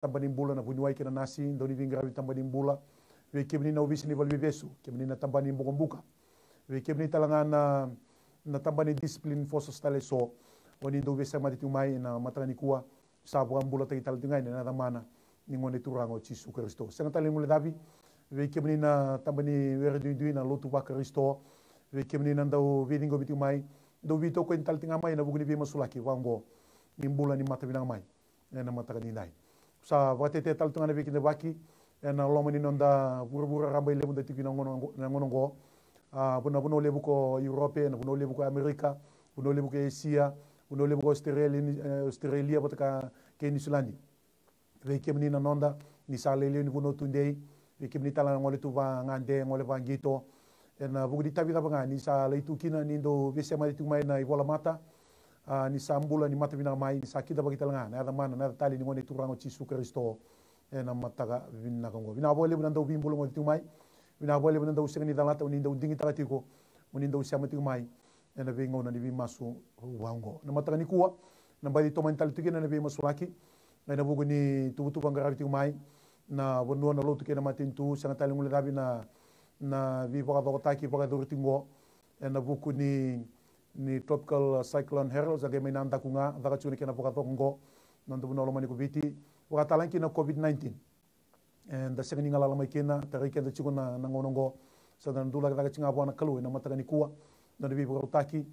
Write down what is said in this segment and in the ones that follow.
tambanin bula na bunuai kena nasi doni vingravi tambanin bula we kemni na ubisi ni valvivesu kemni na tambanin buka we kemni talanga na tambanin disiplin foso stale so oni do vesa mati tumai na matani kuwa sabu bula tagi tal tingai na damana ningone turango Yesu Kristo sanga tali mule davi we kemni na tambani werdu na lotu ba Kristo we kemni na ndau vidingo bitumai do vito ko tal tinga mai na bugni vi masulaki wango nimbula ni mata binang mai na mata kanindai sa watete tal tungana bikin baki na lomani nonda buru-buru rambai lebu da tikina ngono go buno lebu ko Europe na buno lebu ko Amerika buno lebu ko Asia buno lebu ko Australia bataka ke New Zealand ve kemni na nonda ni salele ni buno tundei ve kemni tala ngole tu va ngande ngole va ngito na bugdi tabi ka banga ni sa leitu kina ni do vesema itu mai na ibola mata ni sambula ni mata bina mai ni sakita bagi talanga na ada mana na tali ni ngone turango Yesu Kristo na mataga vinna kongo bina bole bina do bimbulu ngol tumai bina bole bina do sengni dalata ni do dingi tagatiko ni do siama tumai na vengo na ni masu wango na mataga ni kuwa na bali to mental tikina na be masulaki na bugu ni tubutu bangarabi tumai na wono na lotu kena matintu sanga tali ngule dabi na vi baka taki baka dortingo na buku ni tropical cyclone Harold zage may nanda kunga daga chuni kena baka tongo nando buno lomani ko biti baka talanki na COVID-19 and the second ngala lamay kena tari kenda chiko na ngonongo sa dan dula daga chinga bwana kalu na mataga ni kuwa na vi baka taki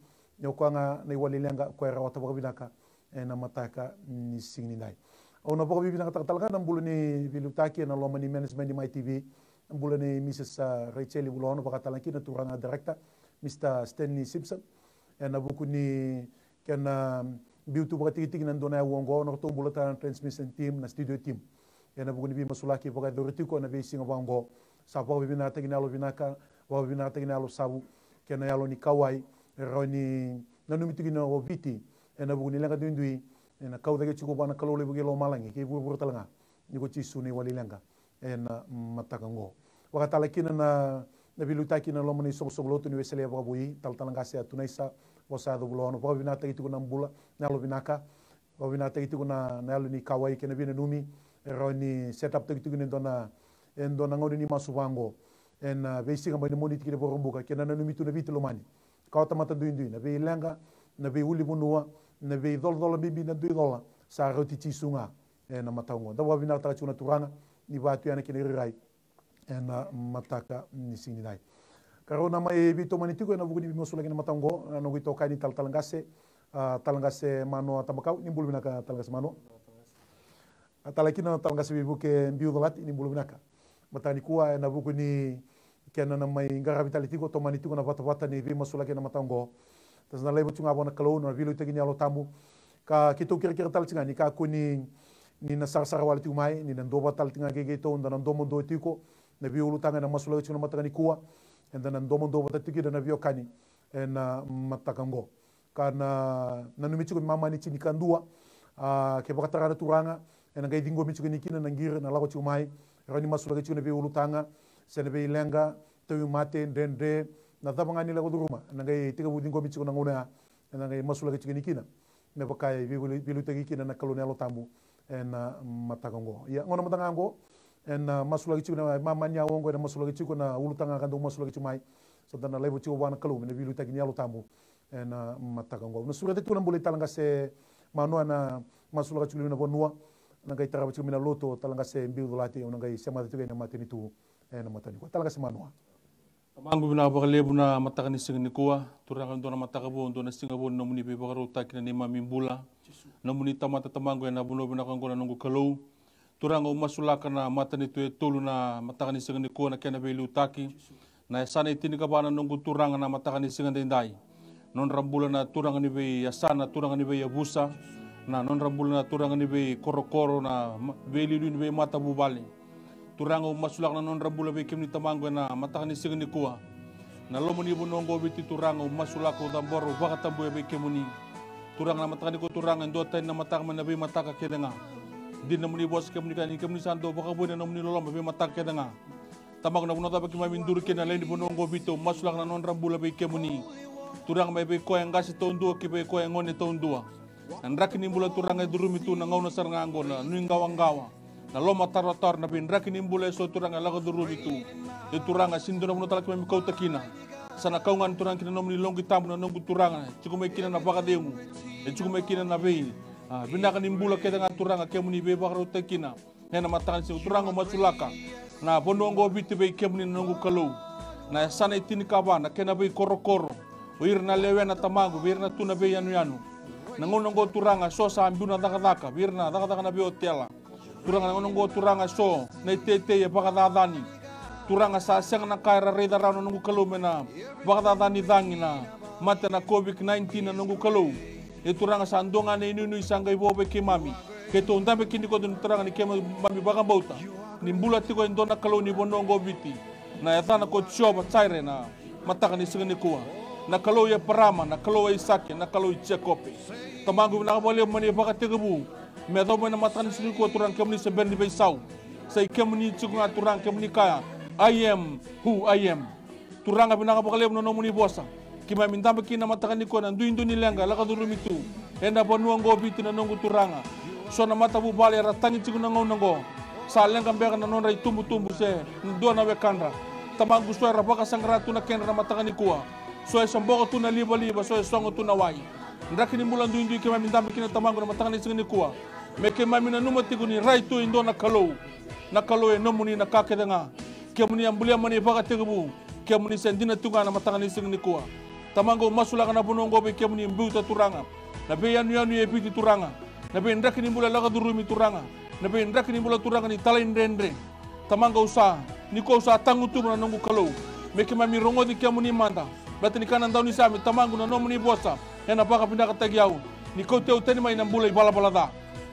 nyoko nga na iwali lenga ko era wata baka binaka na mataka ni singni nai ona baka bibina talaga na bulu ni vilutaki na lomani management ni my TV bulan ni Mrs. Rachel Bulono baka talanki na turanga director Mr. Stanley Simpson na buku ni kena biutu baka tigi nan dona wongo no to bulatan transmission team na studio team na buku ni bi masulaki baka doritiko na be singa wango sapo bibina teginalo binaka wa bibina teginalo sabu kena yalo ni kawai roni na numitigi no viti na buku ni lenga dundui na kawdage chiko bana kalole bugelo malangi ke buru talanga ni ko chisu ni wali lenga na matakango wakatala kina na biluta kina lomani sogsoglotu ni wesele bui taltalanga sia tunaisa wasa do bulono bo binata itu na mbula nalo binaka bo binata itu na nalo ni kawai kena bina numi roni setup itu ni dona ngoni ni masuwango en basic ngam ni monit kina borumbuka kena na numi tu na bitu lomani kawta mata duinduin na be lenga na be uli bunua na be dol bibi na $2 sa roti chisunga na matango da bo binata chuna turanga ni batu yana kini rai na mataka ni sini dai karona mai bito manitiko na bugu ni mosul lagi na matango no gito kai ni talangase mano tabakau ni bulu binaka talangase mano atalaki na talangase bibu ke biu dolat ni bulu binaka matani kuwa na bugu ni kena na mai ngara vitalitiko to manitiko na vata ni bi mosul lagi na matango tas na lebo chunga bona kalo no vilu tegi ni alo tamu ka kito kira tal cingani ka kuni ni na sar wal tumai ni nan doba tal tinga gege to nan domo do tiko na biulu tanga na masula chuna mataka ni kuwa and nan domo do bata tiki na bio kani na matakango kana na numi chiko mama ni chini kandua ke baka tarana turanga na ngai dingo mi chiko ni kina na ngira na lago chumai rani masula chuna biulu tanga sene be lenga to mate dendre na dabanga ni lago duruma na ngai tiga budingo mi chiko na ngona na ngai masula chiko ni kina me baka bilu tagi kina na kalonelo tamu na matakango ya ngono matangango masula gichu na mama nya wongo na masula gichu na ulutanga kando masula gichu mai so dana lebo chiu wana kalu ne bilu tagi nyalo tamu na matakango no surete tu na bole talanga se mano na masula gichu na bonua na gai taraba chiu mina loto talanga se biu dolati na gai sema tu na matini tu na matani ko talanga se mano mangu bina ba lebu na matakani singni kuwa turanga ndo na matakabu ndo na singabu no muni be bagaru takina ni mamimbula no muni tamata tamango na buno bina kango na nungu kalau turanga umasulaka na matani tu tolu na matakani singni kuwa na kena belu taki na sana itini kabana nungu turanga na matakani singni ndai non rambula na turanga ni be yasana turanga ni be yabusa na non rambula na turanga ni be korokoro na beli ni be mata bubali turanga umasulak na non rambula be kimni tamango na matakani singni kuwa na lomoni bunongo biti turanga umasulak ko damboro bakatambu be kimuni turanga na matakani ko turanga ndota na matakama na be mataka kedenga din na muni bos kimni kan kimni sando baka bu na muni lolom be mataka kedenga tamag na bunota be kimami ndur kena lendi bunongo bito masulak na non rambula be kimuni turanga be ko yang gasi tondu ki be ko yang ngone tondu andrak ni bula turanga durumi tu na ngauna sarngango na nuingawa na loma tarotar na bin rakin imbula so turanga laga duru itu e turanga sinduna muno talak memi kau takina sana kaungan turang kina nomni longi tamu na nongu turanga cukup mekina na baka demu e cukup mekina na bei binakan imbula kita nga turanga kemuni be baka takina hena matakan si turanga masulaka na bonongo biti be kemuni na nongu kalau na sana itini kaba na kena be koro wir na lewe na tamago wir na tuna be yanu nangonongo turanga so sa ambuna daka wir na daka na be hotela turanga nangonongo turanga so na tete ya baka dadani turanga sa seng na kaira reda rano nongu kalau mena baka dadani dangina mata na COVID-19 na nongu kalau e turanga sa andonga na inu isanga ibobe ke mami ke to ndambe kini ko turanga ni ke mami baka bauta ni mbula tiko ndona kalau ni bonongo biti na yatana ko choba tsaire na mataka ni singani kuwa na kalau ya parama na kalau ya sake na kalau ya chekope tamangu na bole mani baka tegebu me do mena mataka ni singani kuwa turang kemni se bendi be sau sai kemni tsuga turang kemni kaya I am who I am turanga bina baka le no muni bosa kima mintambe kina mataka ni ko na ndu ni lenga la ka duru mitu enda bonuango biti na nongu turanga so na matabu bale ratangi tsuga na ngongo sa lenga mbeka na nonra itumbu se ndo na wekanda tamangu so ra baka sangratu na kenra mataka ni kuwa so e sombogo tu na liba so e songo tu na wai ndakini mula ndu kema mintambe kina tamangu na mataka ni singani kuwa me kema mina numa tiguni raitu indo na kalau e nomuni na kakedenga kemuni ambulia mani baka tegebu kemuni sendina tunga na mataka ni singani kuwa tamangu masula kana bonongo be kemuni mbuta turanga na be yanu e biti turanga na be ndakini mula laga durumi turanga na be ndakini mula turanga ni talain rendre tamangu usa niko usa tangutu na nongu kalau me kema mi rongo di kemuni manda bati ni kanan daw ni sami tamangu na nomuni bosa ena baka pinaka tagiau ni ko teu tani mai nambulai bala da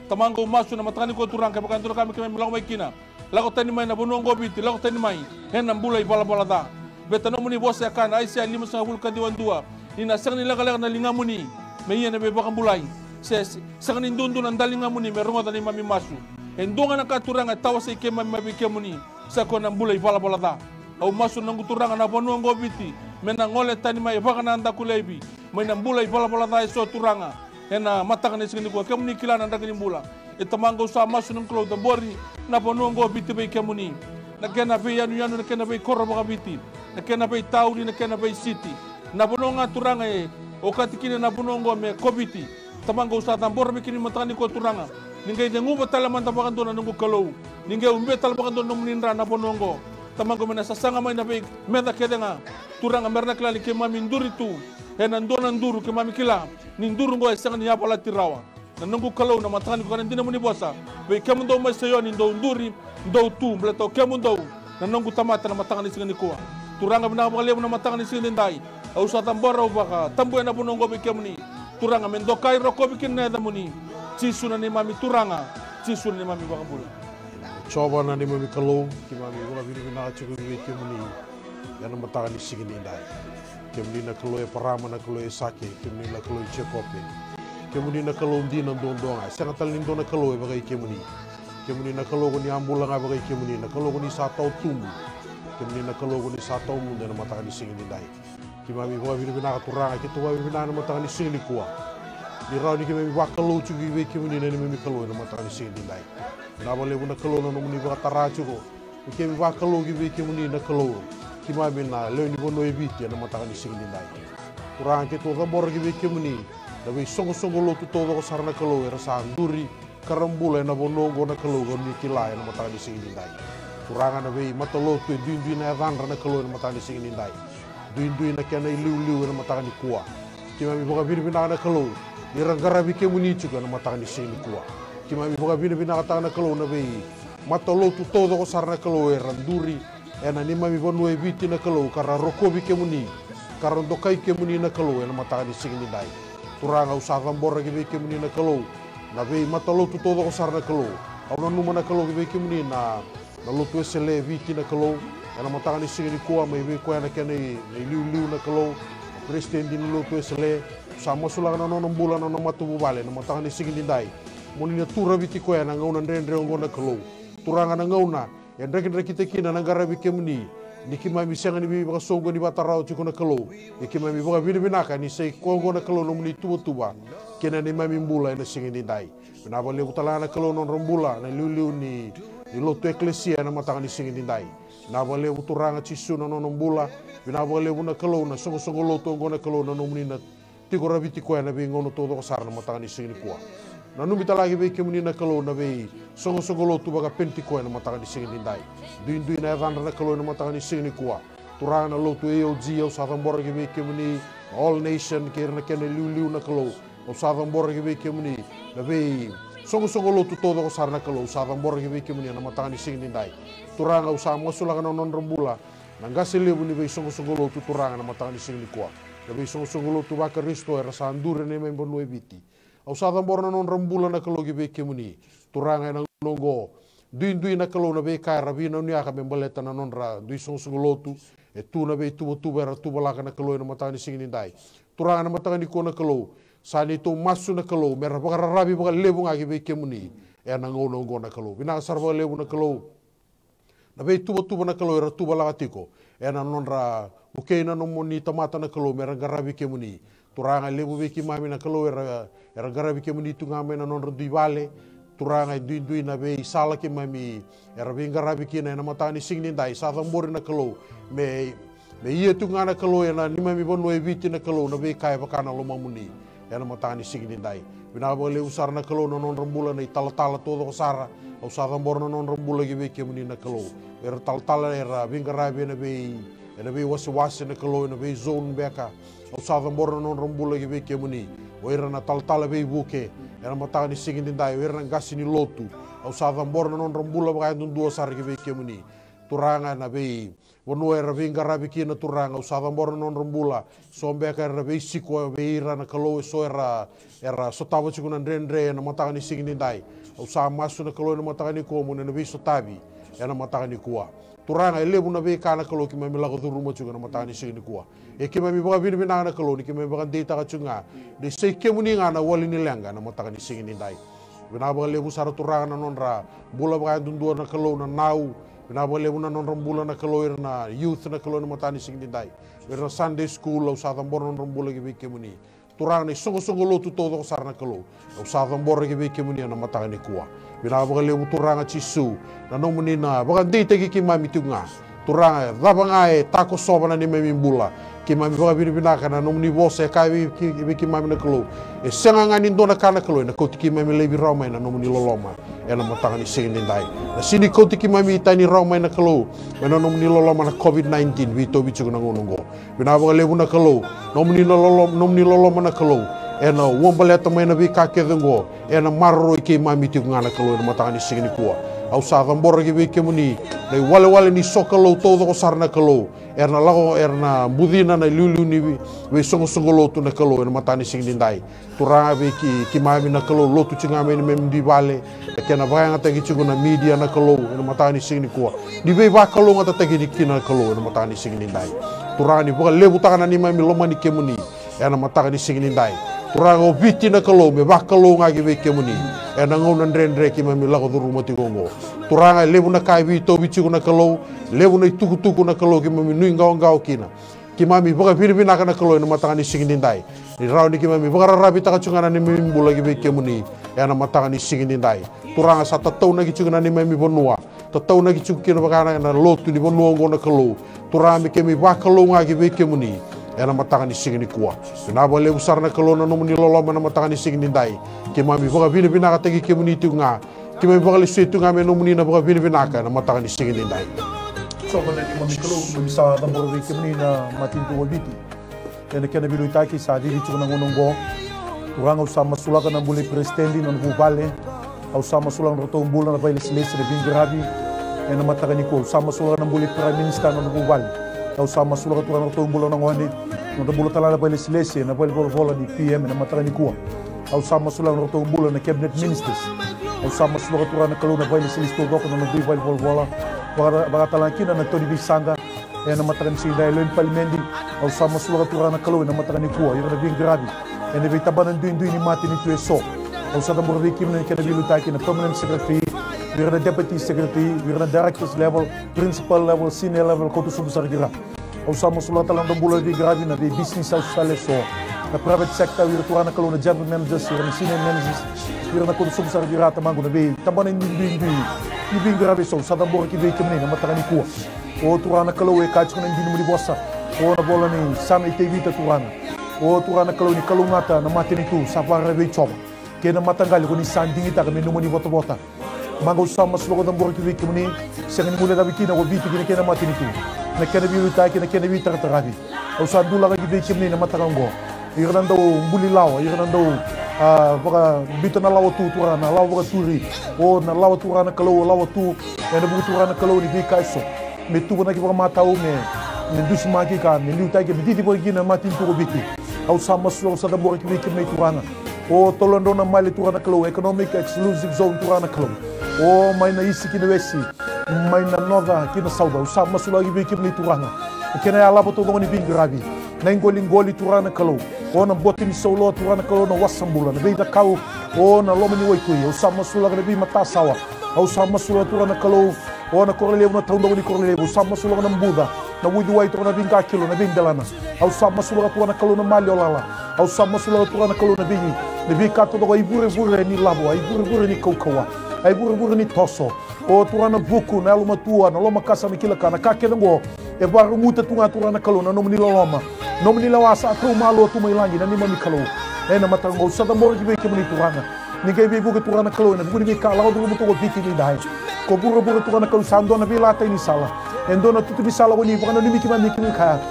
tamangu masu na matani ko turanga baka ndura kami kemi lago mai kina lago tani mai na bonongo biti lago tani mai ena nambulai bala da beta nomuni bosa kana aisia lima sa hulka diwandua ni na sang ni laga na lingamuni me yene be baka mbulai ses sang ni ndundu na ndalingamuni me rongo tani mami masu endonga na katuranga tawase kema mabi kemuni sa ko nambulai bala da au masu nangu turanga na bonongo biti mena ngole tani mai baka na anda kulebi mai nambulai bala da so turanga ena mataka ni singni ko kemuni kilana ndakini mbula itamango sa masu nang klo da bori na bonongo biti be kemuni na kena be yanu na kena be korro baka biti na kena be tauri na kena be city na bononga turanga e o katikine na bonongo me kobiti tamango sa tambor bikini matani ko turanga ningai de nguba talaman tabakan dona nungu kalau ningai umbe talabakan dona munindra na bonongo tamango mena sasanga mai na be meda kedenga turanga merna klali ke mami nduri tu ena ndona nduru ke mami kila ni nduru ngo esanga ni apala tirawa na nungu kalau na matani ko kana muni bosa be kemundo mai seyo ni ndo nduri ndo tu mbleto kemundo na nungu tamata na matanga ni singani ko turanga bina bakale na matanga ni singani ndai au sa tambora baka tambo na bonongo be kemuni turanga mendokai roko bikin na muni cisuna ni mami turanga cisuna ni mami baka bula coba na ni mami kalau ki mami wala bina chuku be kemuni yana matanga ni singani ndai kemuni na kalau e parama na kalau e sake kemuni na kalau e chekope kemuni na kalau ndina ndondonga sangatal ni ndona kalau e bagai kemuni na kalau ko ni ambula nga bagai kemuni na kalau ko ni satau tumbu kemuni na kalau ko ni satau mu na matanga ni singani ndai ki mami wala bina turanga ki to wala bina na matanga ni singani kuwa di raw ni kemuni wa kalau chuki be kemuni na ni mami kalau na matanga ni singani ndai na bale bu na kalau na muni ba tarachu ko kemuni wa kalau ki be kemuni na kalau ki mami na le ni bono e biti na matanga ni singani ndai turanga ki to da bor ki be kemuni na be songo lo tu todo ko sarna kalau era sa nduri karambula na bonongo na kalau ni kilai na matanga ni singani ndai turanga na be matolo tu duin na vandra na kalau na matanga ni singani ndai duin na kana liu na matanga ni kuwa ki mami boka bina na kalau ni rangara bi kemuni chuka na matanga ni singani kuwa ki mami boka bina kata na kalau na be matolo tu todo ko sarna kalau era nduri ena ni mami bonu e biti na kalau kara roko bi kemuni kara ndokai kemuni na kalau na matanga ni singani ndai turanga usaka mbora ki be kemuni na kalau na be matolo tu todo ko sarna kalau au na numa na kalau ki be kemuni na lotu esele biti na kalau ena matanga ni singani kuwa mai be ko na kene liu na kalau presiden di lotu esele sama sulanga na nono mbula na matu bubale na matanga ni singani ndai moni na tura biti ko na ngauna ndendre ngona kalau turanga na ngauna ya ndreki te kina na garabi kemuni ni ki mai mi senga ni bi baka songo ni batarao chiko na kalau ni ki mai mi baka vini vinaka ni sei kongo na kalau no muni tuba kena ni mai mi mbula ina singi ni dai na ba lebu tala na kalau non rombula na liu ni lotu eklesia na matanga ni singi ni dai na ba lebu turanga chisu na non mbula na ba lebu na kalau na songo lotu ngona kalau na no muni na tiko rabiti ko na bi ngono todo kasar na matanga ni singi ni kuwa na numita lagi be kemuni na kalau na be songo lotu baka penti ko na matanga ni singi ni dai duin na evandra na kalau na matanga ni singi ni kuwa turanga na lotu AOG au Southern ge be kemuni All Nation kirna kena liu na kalau au Southern ge be kemuni na be songo lotu todo kasar na kalau Southern ge be kemuni na matanga ni singi ni dai turanga usa masula kana non rembula na ngase lebu ni be songo lotu turanga na matanga ni singi ni kuwa na be songo lotu baka risto era sandure ne member no eviti au Southern na non rembula na kalau ge be kemuni turanga na nongo duin na kalau na be kaira bina unia ka membaleta na non ra dui songo lotu e tu na be tu era tu balaka na kalau na matanga ni singi ni dai turanga na matanga ni ko na kalau sani tu masu na kalau merah baka rabi baka lebu ngagi be kemuni e na ngono na kalau bina sarba lebu na kalau na be tu na kalau era tu balaka tiko e na non ra ukei na no moni tamata na kalau merah garabi kemuni turanga lebu be ki mami na kalau era garabi kemuni tu ngame na non ra dui vale turanga duin na be sala ki mami era be garabi ki na matanga ni singi ni dai sa tambor na kalau me ia tu ngana kalau na ni mami bono eviti na kalau na be kai bakana lo mamuni ena matanga ni singi ni dai bina bole usar na kalau na non rembula na tala todo sara au sa tambor na non rembula gi be kemuni na kalau era tala era be garabi na be wasi na kalau na be zone beka au sa tambor na non rembula gi be kemuni o era na tala be buke era matanga ni singi ni dai era na gasi ni lotu au sa tambor na non rembula baka dua sar gi be kemuni turanga na be wono era be garabi ki na turanga au sa tambor na non rembula sombe ka era be siko be ira na kalau so era sotawa chiku na ndre na matanga ni singi ni dai au sa masu na kalau na matanga ni ko mo na be sotabi era matanga ni kuwa turanga lebu na be kana kalau ki mami lago turu mo chiku na matanga ni singi ni kuwa e ki mami baka bini na kalau ni ki mami baka data ka chunga de sei kemuni ngana wali ni lenga na matanga ni singi ni dai bina baka lebu sara turanga na non ra bula baka dundua na kalau na nau bina baka lebu na non rembula na kalau na youth na kalau na matanga ni singi ni dai bina Sunday school au sa tambor non rembula ki be kemuni turanga ni songo lotu todo kasar na kalau au sa tambor ki be kemuni na matanga ni kuwa bina baka lebu turanga chisu na no muni na baka data ki mami tunga turanga dabanga e tako soba na ni mami mbula ki mami baka bina kana no muni bose kai ki mami na kalau e senga ngani ndona kana kalau na koti ki mami lebi roma na no muni loloma ena matanga ni singi ni dai na sini koti ki mami tani roma na kalau na no muni loloma na COVID-19 vito bichu na ngonongo bina baka lebu na kalau no muni loloma na kalau ena wombaleta mai na bi ka kedengo ena marro ki mami tu ngana kalau na matanga ni singi ni kuwa au sa tambor gi be kemuni dai wale ni sokalo todo sarna kalau erna lago erna budina na lulu ni we songo lotu na kalau na matani singi dai turanga be ki mami na kalau lotu chinga me mem di vale kena banga tagi chuguna media na kalau na matani singi kuwa di be ba kalau ngata tagi di kina kalau na matani singi dai turanga ni boka lebu takana ni mami loma ni kemuni erna matani singi dai turanga obiti na kalau me ba kalau ngagi be kemuni ena ngona ndre ki mami lago duru mati gongo turanga lebu na kai vito bichu na kalau lebu na tuku na kalau ki mami nui ngao kina ki mami boka piripina kana kalau na matanga ni singi dai ni raw ni ki mami boka rabi taka chungana ni mimi mbula ki be kemuni ena matanga ni singi dai turanga sa tatau na ki chungana ni mami bonua tatau na ki chukina bakana na lotu ni bonua ngona kalau turanga ki mi ba kalau ngagi be kemuni ena matanga ni singi ni kuwa na ba lebu sarna kalau na no muni loloma na matanga ni singi dai ki mami boka bina ka tagi kemuni tu nga ki mami boka le suetu nga me no muni na boka bina ka na matanga ni singi dai so mana ni mami kalau bisa tambor be kemuni na matintu wabiti kena bilu itaki sa di bichu na ngonongo urang usa masulakan na buli prestendi non bubale au sa masulang roto bulan na baile silese de bingarabi ena matanga ni ko sa masulakan na buli prime minister non bubale au sa masulakan turang roto bulan na ngwani non bulan tala na baile silese na baile vola di PM na matanga ni ko au sama sulang roto bulan na cabinet ministers au sama sulang turang na kalau na baile silese to doko na dui baile vola baga talangkina na Tony Bisanga na matakan si dai loin palimendi au sama sulang turang na kalau na matakan ni ko yung na bingarabi ena be tabanan duin ni mati ni tueso au sa tambor be kim na kana bilu taki na permanent secretary we're the deputy secretary, we're the directors level, principal level, senior level, kau tu sebesar kira. Usama sulatan dalam bulan di gravi na di business sociale so. Na private sector we're tuana kalau na general managers, we're senior managers, we're na kau tu sebesar kira tamangu na be. Tambah ni gravi so. Sadam bor ki be kemni na matangani kuah. O tuana kalau we kacau na di numeri bossa. O na bola ni sana itevita tuana. O tuana kalau ni kalungata na mati ni tu safara be coba. Kena matanggali ko ni sanding ita kami numuni bota-bota. Mango sama slogo dan borki wiki muni sengen mule da bikina ko biti kina mati nitu na kena biru ta kina bi tartarabi o sandula ga gibi kimni na matakango irando mbuli lawa irando baka bito na lawa tu turana lawa baka turi o na lawa turana kalau lawa tu na bu turana kalau ni bikaiso me tu na ki baka matau me dus maki ka me liu ta ke biti borki na mati tu ko biti o sama slogo sa da borki wiki me turana o tolondo na mali turana kalau economic exclusive zone turana kalau o mai na isi kina wesi mai na nova kina sauda usa masula gi bikim ni turanga kina ya labo to ngoni bing gravi na ngoli turana kalau o na botin solo turana kalau na wasambula na beida kau o na lomani wai kui usa masula ga bi mata sawa usa masula turana kalau o na korele na taundo ni korele usa masula na mbuda na wudi wai turana binga kilo na bindalana usa masula turana kalau na maliolala usa masula turana kalau na bingi na bi kato do ibure ni labo ibure ni kaukawa ai buru ni toso o turana buku na loma tua na loma kasa ni kila kana ka kena go e baru muta tunga turana kalau na nomni loma nomni lawasa tu malo tu mai langi na ni mami kalau e na matango sa da mor gi be kemni turana ni ge be buku turana kalau na buku ni ka lawo du mutu go biti ni dai ko buru turana kalau sando na bi lata ni sala endo na tutu bi sala ni bana ni miki mani kini ka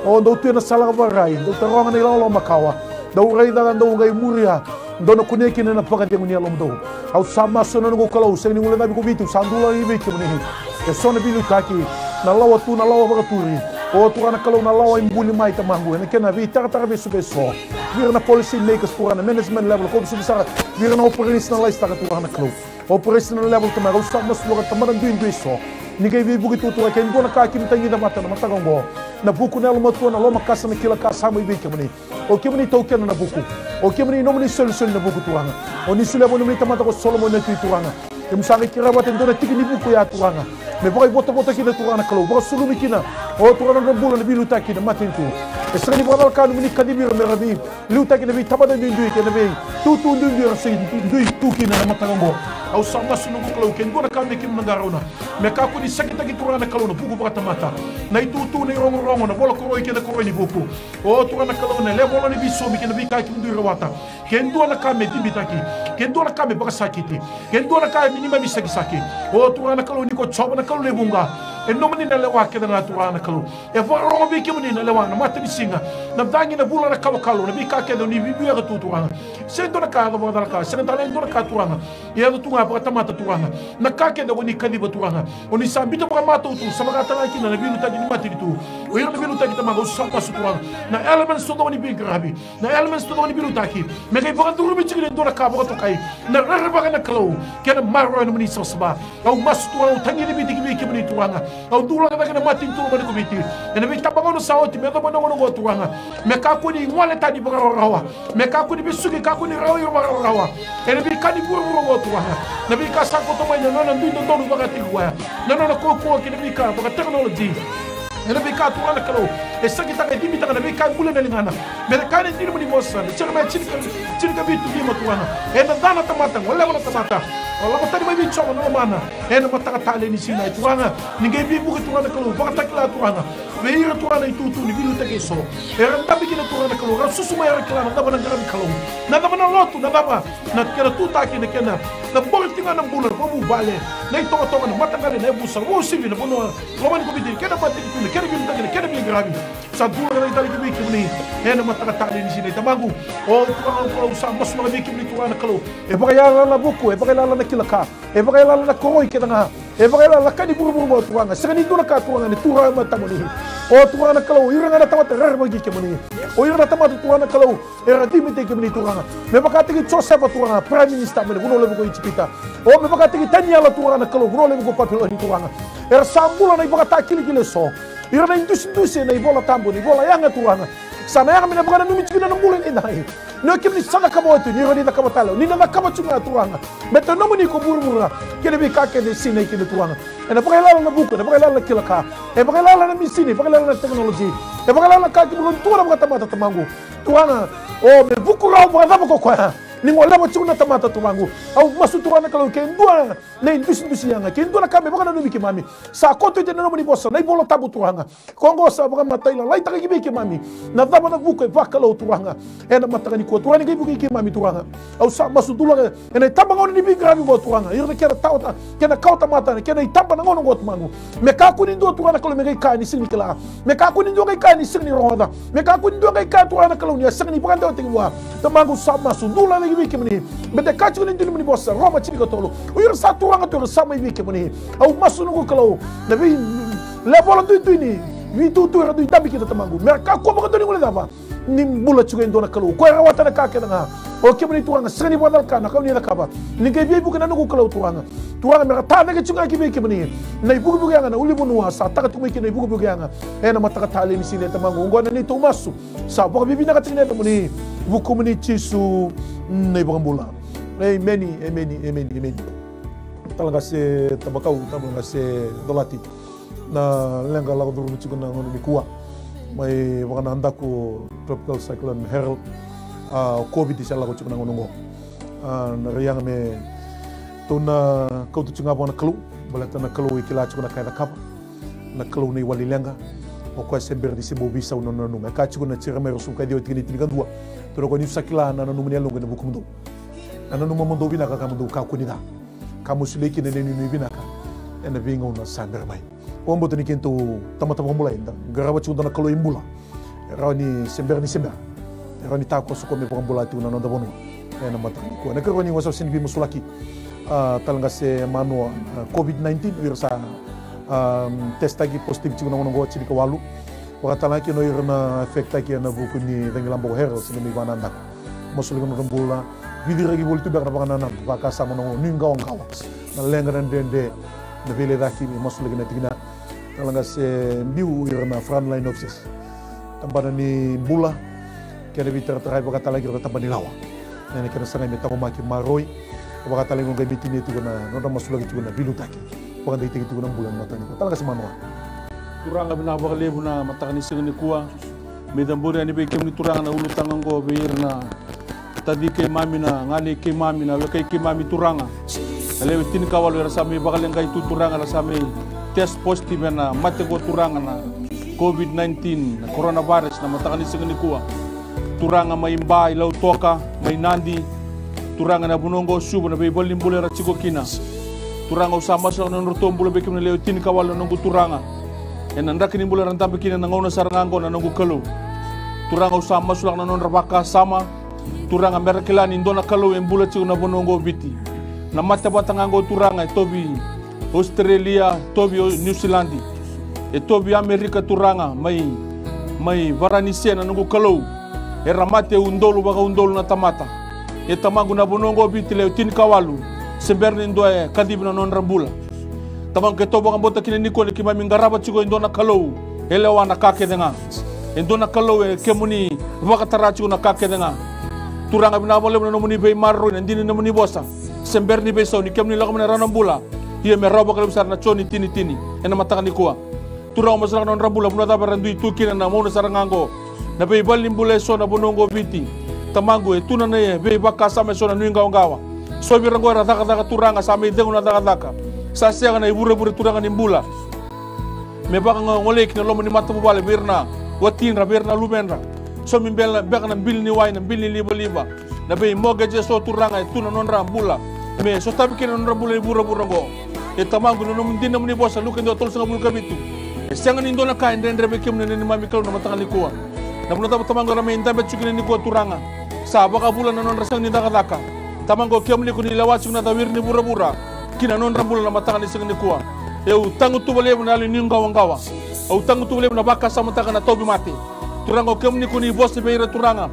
o do tu na sala ba rai do taronga ni lawo makawa do rai da do ngai muria dono kuneki na napakati ngunia lomdo au sama sona ngo kalau seni ngule nabi ko bitu sandula ibe kemni e sona bilu taki na lawa tu na lawa bagaturi o tu kana kalau na lawa imbuli mai tamangu ene kena vi tar be subeso vir na policy makers tu kana management level ko subisara vir na operational list taka tu kana kalau operational level tamago sama sulo tamaran duin so ninguém vi bugitu tu ken bona ka kim tangi da mata na mata gongo na buku na loma tu na loma kasa na kila ka sama ibe kemni o kemni token na buku o kemni nomni solution na buku tuanga o ni sule mo nomni tamata ko solomon na tuanga em sangi kira baten dona tikini buku ya tuanga me boy bota kina tuanga kalau bo sulumi kina o tuanga na bula na bilu takina matin tu esrani bodal kanu mini kadibir me rabi lu takina bi tabada ndui ke na be tu ndui rasi ndui tu kina na mata gongo au sama sunu kalau ken gona kan kim mangarona me ka ko ni sakita ki tuanga kalau na buku bata mata na itu tu ni rongo na bola ko ke na ko ni buku o tuanga kalau na le bola ni biso mi ke na bi ka kim ndui rawata ken do na kame dibitaki ken do na kame baka sakiti ken do na kame minima misaki saki o tuanga kalau ni ko choba na kalau le bunga e nomani na lewa ke na tuanga kalau e fo rongo bi kim ni na lewa na mata bisinga na dangi na bula na kalau na bi ka ke ni bi ya tu tuanga sen do na ka do na ka sen do na ka tuanga ya do tuanga baka tamata tuanga na ka ke ni kadiba tuanga oni sambita baka mata tu sama ka tanga kina na bi lu tadi ni mati tu o ya na bi lu tadi tamago sapa su tuanga na elements to do ni bi grabi na elements to do ni bi lu taki me kai baka duru bi chigile do na ka baka to kai na rara baka na kalau ke na maro no ni sosba au mas tuanga tangi ni bi digi ki ni tuanga au dulu ka na mati tu ba ko biti ena bi tabango no saoti me do ba no go tuanga me ka ko ni ngole tadi baka rawa me ka ko ni bisugi ka ko ni rawa yo baka rawa ena bi ka ni buru go tuanga na bi ka sa ko to mai no na ndu ndo baka tigwa na no ko ki bi ka baka technology ena bi ka tuanga kalau e sagi ta di bi ta na bi ka bule na lingana me ka ni ndi mo ni mosa chira mai chini bi tu bi mo tuanga ena dana tamata wala wala tamata wala ko tadi mai bi choma no mana ena mata ta le ni sina tuanga ninguém bi bu tuanga kalau baka takla tuanga me ira tuanga itu ni bilu take so era ndabi kina tuanga kalau ra susu mai ra kala ndaba na ngaram kalau na ndaba na lotu na ndaba na kera tu ta kina kena na bol tinga na bula ko bu bale na to na mata ngale na busa wo sivi na bono romani ko bi kena pati tu kena bilu take kena bi gravi sa dura na itali bi kimni ena mata ta le ni sina tamangu o tuanga ko sa masu na bi kimni tuanga kalau e baka ya la buku e baka la na kilaka e baka la na koroi kena nga e baka la kani buru mo tuanga sani dura ka tuanga ni tura mata mo ni o tuanga kalau iranga na tamata rar bagi kemni o iranga tamata tuanga kalau era dimite kemni tuanga me baka tigi Joseph tuanga prime minister me guno lebo ko ichipita o me baka tigi Daniel tuanga kalau guno lebo ko papilo ni tuanga era sambula na baka takili kile so iranga indus na bola tambo ni bola yanga tuanga sana yang mina bugana numi chukina nambula ni nai no kemni sana kama watu ni rodi kama talo ni na kama chukina tuanga beto no muni ko burura kene bi kake de sine kene tuanga ena pakalala na buku na pakalala kila ka e pakalala na misini pakalala na teknologi e pakalala ka kibulon tuana mga tamata tamangu tuanga o me buku rao mga ko kwa ningo labo chukuna tamata tumangu au masu tuana kalau ke ndua na indusi yanga ke ndua kabe baka numi ki mami sa koto te no muni bossa na bolo tabu tuanga kongo sa baka mataila lai taka ki ki mami na daba na buku e baka lo tuanga e na mataka ni ko tuani ki buku ki mami tuanga au sa masu dula e na tamba ngoni ni bi gravi go tuanga irne kera tauta kena kauta mata kena itamba na ngono go tumangu me ka ku ni ndua tuana kalau me ka ni sini kala me ka ku ni ndua ka ni sini roda me ka ku ni ndua ka tuana kalau ni sini baka ndo tingwa tamangu sa masu dula wiki mani bede kachu ni ndini mani bossa roma chini kotolo uyur satu wanga to sama wiki mani au masunu ko kalo na vi le bola du ni vi tu ra du tabi kita tamangu merka ko ba to ni ngule dava ni bula chuga ndona kalo ko ra wata na ka ke nga o ke mani tuanga sani bodal kana ka ni na kaba ni ke bi bu kana ko kalo tuanga merka ta na ke chuga ki wiki mani na ibu bu yanga na uli bunu sa ta ka tu ki na ibu bu yanga e na mataka tale ni sine tamangu ngona ni to masu sa ba bibi na ka tine tamani buku mani chisu na ibang bola. Amen. Talaga si tabakaw, talaga si dolati na lenga lago dulu cukup na ngono ni kuwa. May baka nanda ko tropical cyclone Harold COVID isa lago cukup na ngono ngo. Nariyang me to na kau tu cunga na kalu, balata na kalu ikila cukup na kaya kap. Na kalu ni wali lenga. O kwa sember di sebo bisa unono nunga. Ka cukup na cira merosum kaya dio tingini tingkan dua. Pero kau ni sakila na nanu menialong na buku mundo. Na nanu mamundo binaka kamundo ka kunida. Kamu suliki na nenu binaka. Ena vingo na samber mai. Ombo tani kento tama-tama mulai nda. Garawa chunda na kalo imbula. Rani sember. Rani tako suko me pambula tu na nanda bonu. Ena mata ko. Na karo ni waso sinbi musulaki. Talanga se mano COVID-19 virsa test lagi positif chuna ngono go chili ko walu. Wakatala ki no irna efekta ki na buku ni dengilambo hero sini mi bananda mosul ko mbula vidira gi boltu be rabana nam baka sama no ninga ongawa na lenga ndende na vile daki mi mosul gi na tigina talanga se mbiu irna front line offices tambana ni bula kene vitara trai wakatala ki tambani lawa nene kene sanga mi tamo maki maroi wakatala ngo ngai mitini tu na no mosul gi tu na bilu taki wakanda iti tu na bulan matani talanga se manwa turanga bina bakalebu na matakani singani kuwa medamburi ani bekem ni turanga na ulu tangango beirna tadi ke mami na ngani ke mami na lekai ke mami turanga alewe tin kawal rasa me bakalen kai tu turanga rasa me test positif na mate go turanga na COVID-19 na coronavirus na matakani singani kuwa turanga mai mbai lau toka mai nandi turanga na bunongo subu na be bolim bule ra chigo kina turanga usama sa na nurto bule bekem na lewe tin kawal na nungu turanga ena ndakini bula rantambe kina na ngona sarangango na nangu kalu turanga usama sulak na non rabaka sama turanga merakilani ndona kalu en bula chiu na bonongo biti na mata batangango turanga tobi Australia tobi New Zealand tobi Amerika turanga mai varanisia na nangu kalu ramate undolu baka undolu na tamata tamangu na bonongo biti leo tin kawalu semberni ndoe kadib na non rambula tamang ke tobo kan bota kini niko ki mami ngaraba chigo indona kalau ele wana kake denga indona kalau ke muni wakatara chigo na kake denga turanga bina mole no muni be marro ndini no muni bosa semberni be so ni kemni la kamna ranambula ye me roba kalau besar na choni tini ena mataka ni kuwa turanga masala non rambula buna da barandu tukina na mo na sarangango na be balim bule so na bonongo biti tamangu tuna ne be bakasa me so na nuinga ngawa so bi rango ra daga turanga same dengu na daga sasianga na ibure turanga nimbula me baka ngolek na lomo ni mata bubale birna watinra birna lubenra so min bela baka na bilni wayna bilni liba na be mogaje so turanga tuna non rambula me so tabi kina non rambula ibure go tamangu no mun dinna mun bosa luken do tol sanga bul kabitu sanga ni ndona ka ndendre be kemne ni mami kalu na matanga ni kuwa na mun tamangu na me ndambe chukine ni ko turanga sa baka bula na non rasang ni daga tamango kemne ko ni lawachu na tawir ni bura kina non rambula na matanga ni singni kuwa tangu tu bale na ni ngawa tangu tu bale na baka sama taka na tobi mate turango kemni kuni bos beira turanga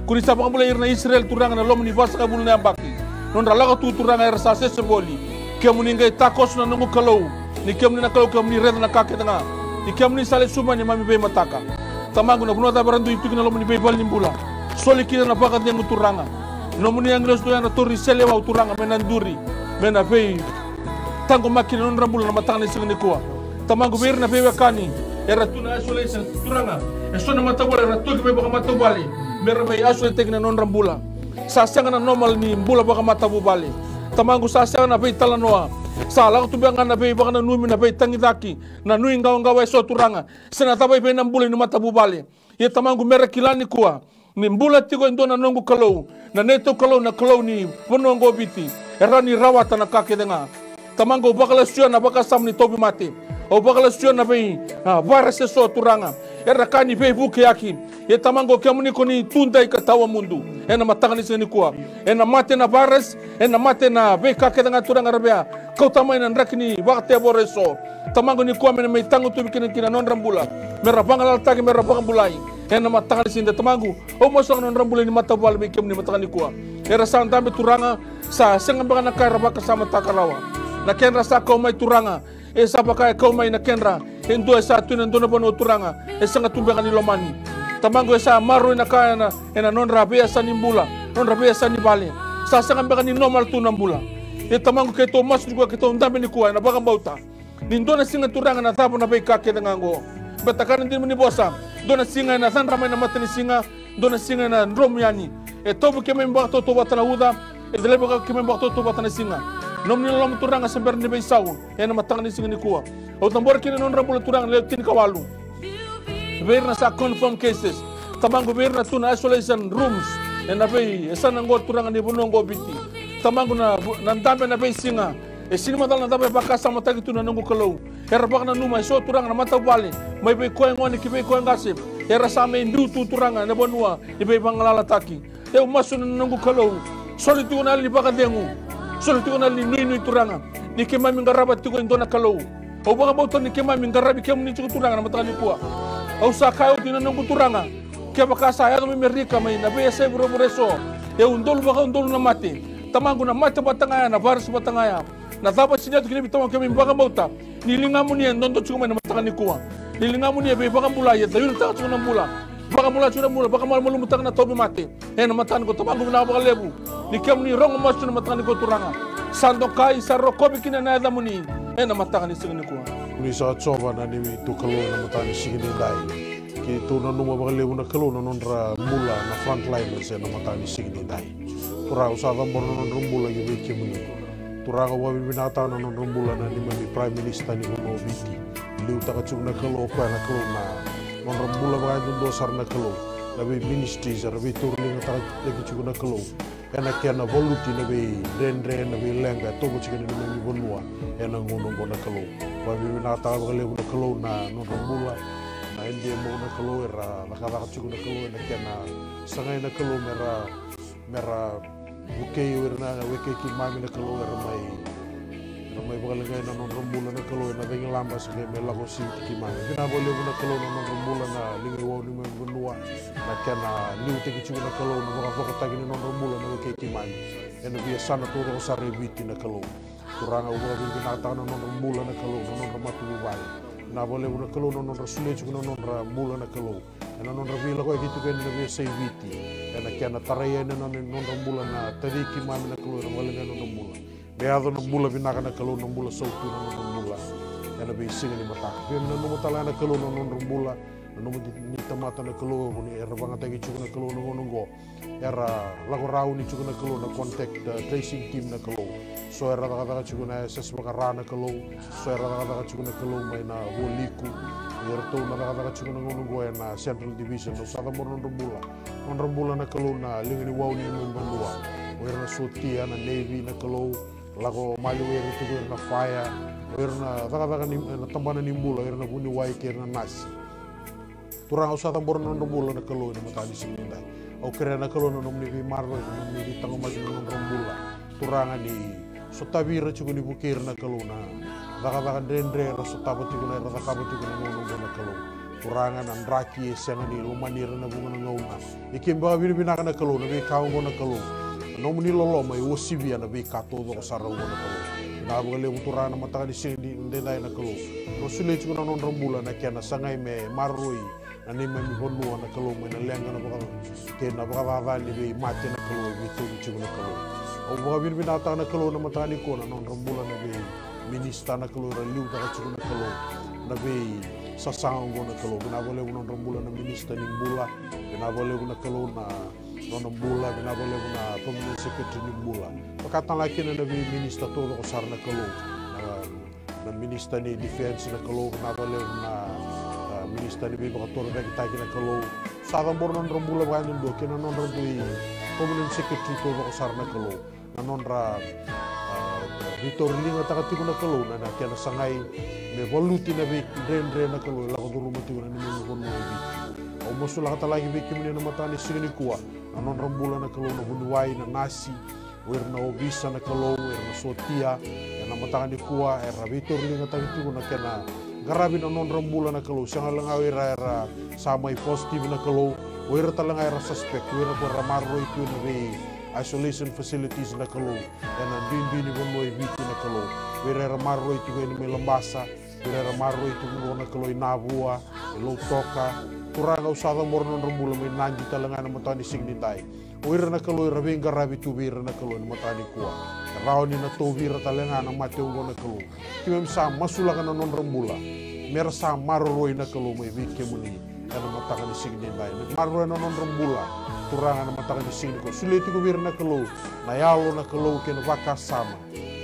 kuni sabang bule irna Israel turanga na lom ni bos ka bulu na baki non ralaga tu turanga ir sase seboli kemni ngai takos na nungu kalau ni kemni na kalau kemni red na kake tanga ni kemni sale suma ni mami be mataka Tamangu na bunota barandu itu kina lomu ni bebal nimbula. Soli kina na bakat yang uturanga. Nomu ni anglos do yana tori selewa uturanga menanduri. Mena bei tango makina non rambula na matangani singni kuwa. Tamangu beir na bewa kani. Era tuna asole sa uturanga. Esona matawala era toki be baka matawali. Mera bei asole tekna non rambula. Sasanga na normal ni mbula baka matabu bali. Tamangu sasanga na bei talanoa. Salah tu biangan na bei baka na numi na bei tangidaki. Na nui ngawa eso turanga. Sena tabai bei nambula ni matabu bali. Ye tamangu mera kilani kuwa. Ni mbula tigo indona nongu kalau. Na neto kalau na kalau ni bonongo biti. Era ni rawata na kake denga. Tamangu bakala sio na baka sam ni tobi mati. O bakala sio na bei virus eso turanga. Era kani bei buke yaki. Ye tamango kemuni koni tunda ikatawa mundu. Ena matangani sini kuwa. Ena mate na virus. Ena mate na bei kake denga turanga rabea. Kau tamai na rakni wakte boreso. Tamango ni kuwa mena meitangu tu bikin kina non rambula. Merapanga laltagi merapanga bulai. Ena matangani sini tamangu. O mosong non rambula ni mata bal be kemuni matangani kuwa. Era sa tambe turanga sa sengambanga na karabaka sama takarawa. Na kenra sa kau mai turanga. Esa pakai kau mai na kenra. Endo esa tu na ndona bono turanga. Esa ngatumbenga ni lomani. Tamango esa maru na kaya na ena non rabea sa nimbula. Non rabea sa nibale. Sa sengambanga ni normal tu nambula. E tamango ke to mas juga ke to ndambe ni kuwa na baka bauta. Ni ndona singa turanga na tapo na bei kake dengango. Batakan ndi muni bosa. Dona singa na san ramai na matani singa. Dona singa na ndrom yani. E tobu ke memba to batana uda. E delebo ke memba to batana singa. Nomni lom turanga sember ni bei sau. E na matangani singa ni kuwa. O tambor kini non rambula turanga le tin kawalu. Berna sa confirm cases. Tamango berna tuna isolation rooms. E na bei esa nango turanga ni bonongo biti. Tamango na ndambe na bei singa. E sini madal na ndambe baka sama tagi tuna nango kalau. Era baka na numa so turanga na mata bale. Mai bei koe ngoni ki bei koe ngasip. Era sama indu tu turanga na bonua. Ni bei bangalala taki. E umasu na nango kalau. Soli tu na li baka dengu. Soli tu na li nui turanga. Ni ke mami ngarabat tu ko indona kalau. O baka bauto ni ke mami ngarabi ke muni tu turanga na mata ni kuwa. Au sakao tu na nango turanga. Ke baka saya no merika mai na bei se buro so. E undol baka undol na mate. Tamango na mate batangaya na baris batangaya. Na dapat sinya tu kini bitama kami baka bauta. Nilingamu ni ndondo chuma na mataka ni kuwa. Nilingamu ni be baka mula ya dayu ta chuma mula. Baka mula chuna mula baka mal mulu mutaka na tobi mate. E na mataka ko tamango na baka lebu. Ni kemu ni rongo masu na mataka ni ko turanga. Sando kai sarro kobi kina na adamu ni. E na mataka ni singini kuwa. Ni sa choba na ni tu kalau na matani singini dai. Ki tu na numa baka lebu na kalau na nondra mula na frontline se na matani singini dai. Tura usada morno non rumbula yu be kemu ni. Turanga wabi binata na non rumbula na ni mami prime minister ni hono biti. Liu taka chuk na kalau kwa na kalau na non rumbula baka ndo sar na kalau. Nabi ministries rabi turni na taka lagi chuk na kalau. Ena kena voluti nabi rendre nabi lenga togo chik ni mami bonua. Ena ngono ngona kalau. Wabi binata baka lebu na kalau na non rumbula. Na endi mo na kalau era nakaka chuk na kalau ena kena sangai na kalau mera Bukei werna weke ki mami na kalau ramai bakal ngai na non rambula na kalau na vengi lamba se me lago si ki mami bina boleh na kalau na non rambula na lingi wo ni me benua na kana liu te ki na kalau na baka baka tagi non rambula na weke ki mami ena bia sana to ro sare biti na kalau turanga wo bina ta na non rambula na kalau non ramatu bale na boleh na kalau non rasule chu na non rambula na kalau ena non rabila ko gitu kan na bia sei biti ena kiana taraya na non rambula na tadi ki mami na kalau wala na non rambula beado na mula vinaka na kalau na mula sautu na non rambula ena be singa ni mata be na no mutala na kalau na non rambula na no ni tamata na kalau ni era banga tagi chu na kalau no ngo era lago rau ni chu na kalau na contact tracing team na kalau so era daga chu na ses baka rana kalau so era daga chu na kalau mai na woliku yerto na daga chu na ngo na central division no sada mo non rambula na kalau na lingini wau ni mbandua werna sotia na navy na kalau lago malu werna tu na fire werna daga ni na tambana ni mula werna buni wai kerna nasi turang usah tambor non rambula na kalau na mata di sini dai au kere na kalau no ni marro ni di tango maju non rambula turang ni sotabira chugo ni bukir na kalau na daga dendre ra sotabati ko na ra kabati ko na na kalau turangan an raki senga ni lumanir na bunga na ngauna ikimba bini binaka na kalau na be kawo na kalau no muni lolo mai osibia na be kato do sarau na kalau na bugale uturana mata ni sindi ndai na kalau rosule chu na non rambula na kena sangai me marroi nani mai mi honua na kalau mai na lenga na baka ke na baka vavali be mate na kalau be tu chiu na kalau o baka bin binata na kalau na matani ko na non rambula na be minista na kalau ra liu ta chiu na kalau na be sasango na kalau bina boleh non rambula na minista ni bula bina boleh na kalau na non bula bina boleh na permanent secretary ni bula pakatan laki na be minista to ko sar na kalau na minista ni defense na kalau na boleh na minista ni baka toro bagi tagi na kalau sarang bor non rambula ba ndo ke na non rambui permanent secretary to baka sar na kalau na non ra Vitor linga taka tiku na kalau na ke na sangai me voluti na be rendre na kalau la ko rumah tiku na ni me ko no bi o mosula kata lagi be kimene na matani sini kuwa na non rambula na kalau na bunwai na nasi wer na obisa na kalau wer na sotia na matani kuwa era Vitor linga taka tiku na ke na garabi na non rambula na kalau sanga langa era sama positif na kalau wer talanga era suspect wer ko ramaro itu na be isolation facilities na kalau na bini bono viti na kalau wer era marro itu ni me lambasa wer era marro itu na kalau inabua lo toka kurang usada mor non rambula me nanji talanga na matani signitai wer na kalau rabi garabi tu wer na kalau na matani kuwa raoni na to wer talanga na mateu na kalau kimem sa masula kana non rambula merasa marroi na kalau mai vike muni kana mataka ni signi dai marroi na non rambula turanga na mataka ni signi ko suleti ko wir na kalau na yalo na kalau ken vaka sama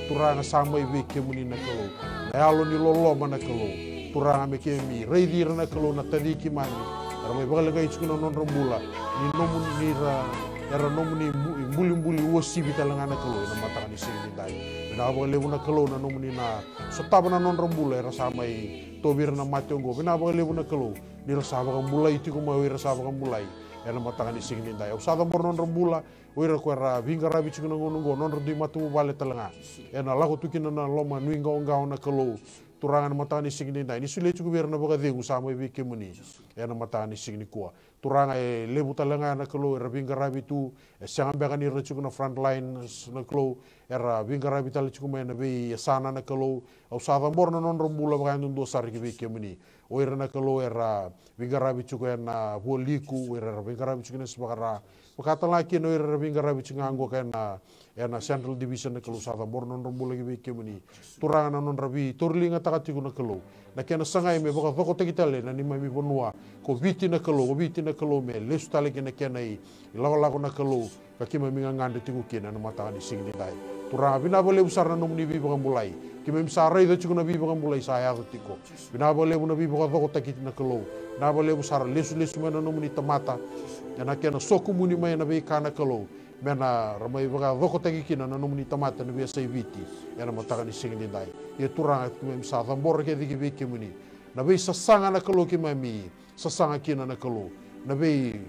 turanga sama i vike muni na kalau na yalo ni loloma na kalau turanga me kemi reidir na kalau na tadiki mani ramai bagala ga ichuna non rambula ni nomun ni era nomuni mbuli wosi bitalanga na kalau na mataka ni signi dai na bagale na kalau na nomuni na sotabana non rambula era sama i tobir na mate ngo bina ba lebu na kalau ni rasa ba mulai ti ko mai rasa ba mulai ena matanga ni signi dai usada mor non rambula wira ko ra vinga rabi ci ngo ngo non rdi matu bale talanga ena la ko tukina na loma nuinga nga na kalau turangan matanga ni signi dai ni sule ci ko na ba de usama bi ke muni ena matanga ni signi ko turanga e lebu talanga na kalau ra vinga rabi tu sanga ba ni ra ci na front line na kalau era vinga rabi tal ci ko mai na be sana na kalau usada mor non rambula ba ndo sar ki be ke muni oira na kalau era vinga rabi ci ko na voliku era vinga rabi ci na sebagara pakata laki no era vinga rabi ci ngango kana ena central division na kalau usada mor non rambula ki be ke muni turanga non rabi torlinga takati ko na kalau na kena sangai me baka foko tekitale na ni mai bonua ko viti na kalau me lesu tale kena kena i lawa na kalau kakima minga ngande tiku kena na mata ni signi dai turanga bina boleh usar na nomni bi baka mulai kime msarai da chukuna bi baka mulai saya tiko bina boleh buna bi baka foko tekiti na kalau na boleh usar lesu me na nomni tamata na kena soku muni mai na be kana kalau mena ramai baka foko tekiki na nomni tamata na biasa viti ena mata ni signi dai ye turanga kime msa tambor ke diki be kemuni na be sasanga na kalau kimami sasanga kina na kalau na be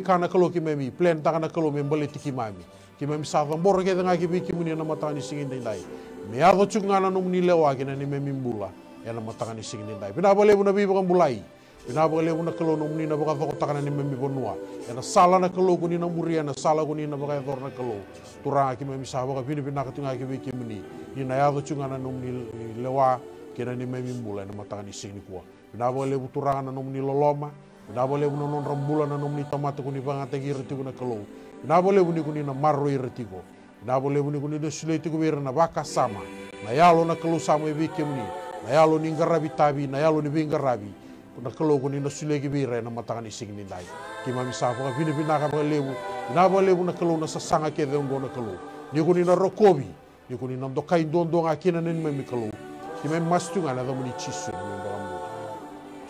kana kalau kimami plan ta na kalau membale tiki mami kimami sa tambor ke nga ki be kemuni na mata ni signi dai me ago chunga na nomni lewa kina ni memimbula ena mata ni signi dai bina bale bu na be baka mulai bina bale bu na kalau nomni na baka foko takana ni memi bonua ena sala na kalau kuni na muria na sala kuni na baka dor na kalau turanga ki memi sa baka bini bina katunga ki be kemuni ni na yago chunga na nomni lewa kina ni memi mbula na mata ni signi kwa bina bale bu turanga na nomni loloma bina bale bu non rambula na nomni tamata kuni banga tegi retiku na kalau bina bale bu ni kuni na marro retiko bina bale bu ni kuni do suleti ko wer na baka sama na yalo na kalau sama be kemuni na yalo ni ngarabi tabi na yalo ni be ngarabi na kalau kuni na sulegi be re na mata ni signi dai ki mami sa baka bini bina ka baka lebu bina bale bu na kalau na sasanga ke dengo na kalau ni kuni na rokobi ni kuni na dokai dondo nga kina nen memi kalau ki memi mastunga na domuni chisu na mbarambu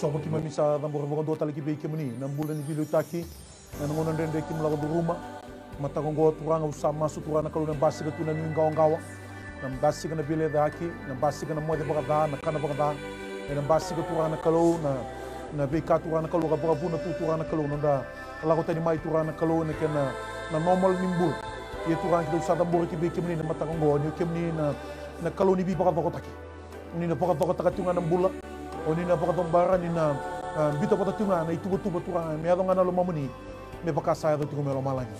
so ki mami sa tambor baka do tali ki be kemuni na mbula ni bilu taki na ngonan rende ki mlago ruma mata kongo turanga usama su turana kalau na basi ka tuna ni ngawa na basi ka na bile daki na basi ka na mo de baka da na kana baka da na basi ka turana kalau na be ka turana kalau ka baka buna tu turana kalau na lago tani mai turana kalau na kena na normal nimbul ye turang kita usada bori ki be kemni na mata kongo ni kemni na kalau ni bi baka baka taki ni na baka baka tunga na bula o ni na baka tombara ni na bita baka tunga na itu turanga me adonga na lo mamuni me baka saya do tuko me lo malagi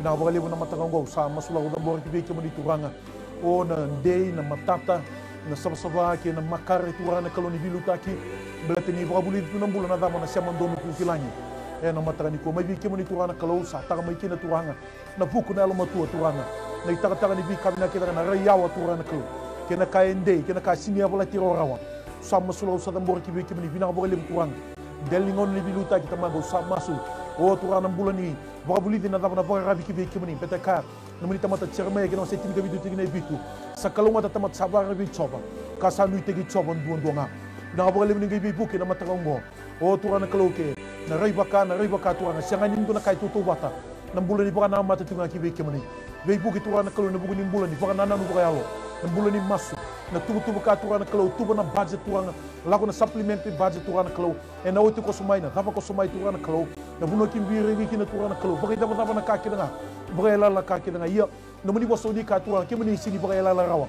ina baka lebu na mata kongo sa masula ko bori ki be kemni turanga o na dei na matata na saba ke na makare turana kalau ni bilutaki belate ni vabuli tunam bula na dama na siamandono ku kilangi na matani ko mai ke moni turana kalau sa ta mai kina turanga na buku na alo matua turanga na itaka ni bi kabina ke na rayawa turana kalau ke na kaende ke na kasinia bola tiro rawa sama sulo sa tambor ki bi ke moni bina bola turanga delingon ni bilutaki tamago sa masu o turana bula ni vabuli na dama na bola rabi ki bi ke moni petaka namuni tamata cerme ke no setin ke bidu tigine bitu sakalunga tamat sabar bi coba kasanu tegi coba duanga na bola ni ngi buki na matakongo o turana kaloke na raibaka turana sangani ndo na kai tutu bata na bula ni baka na mata tunga ki bi ke moni be buki turana kalo na buku ni bula ni baka na nanu baka yalo na bula ni masu na tubu ka turana kalo tubu na budget turana lago na supplementary budget turana kalo na oti ko sumai na dava ko sumai turana kalo na buno ki biri ki na turana kalo baka dava na kaki na baka la kaki na iya na muni boso ni ka turana ke muni sini baka la rawa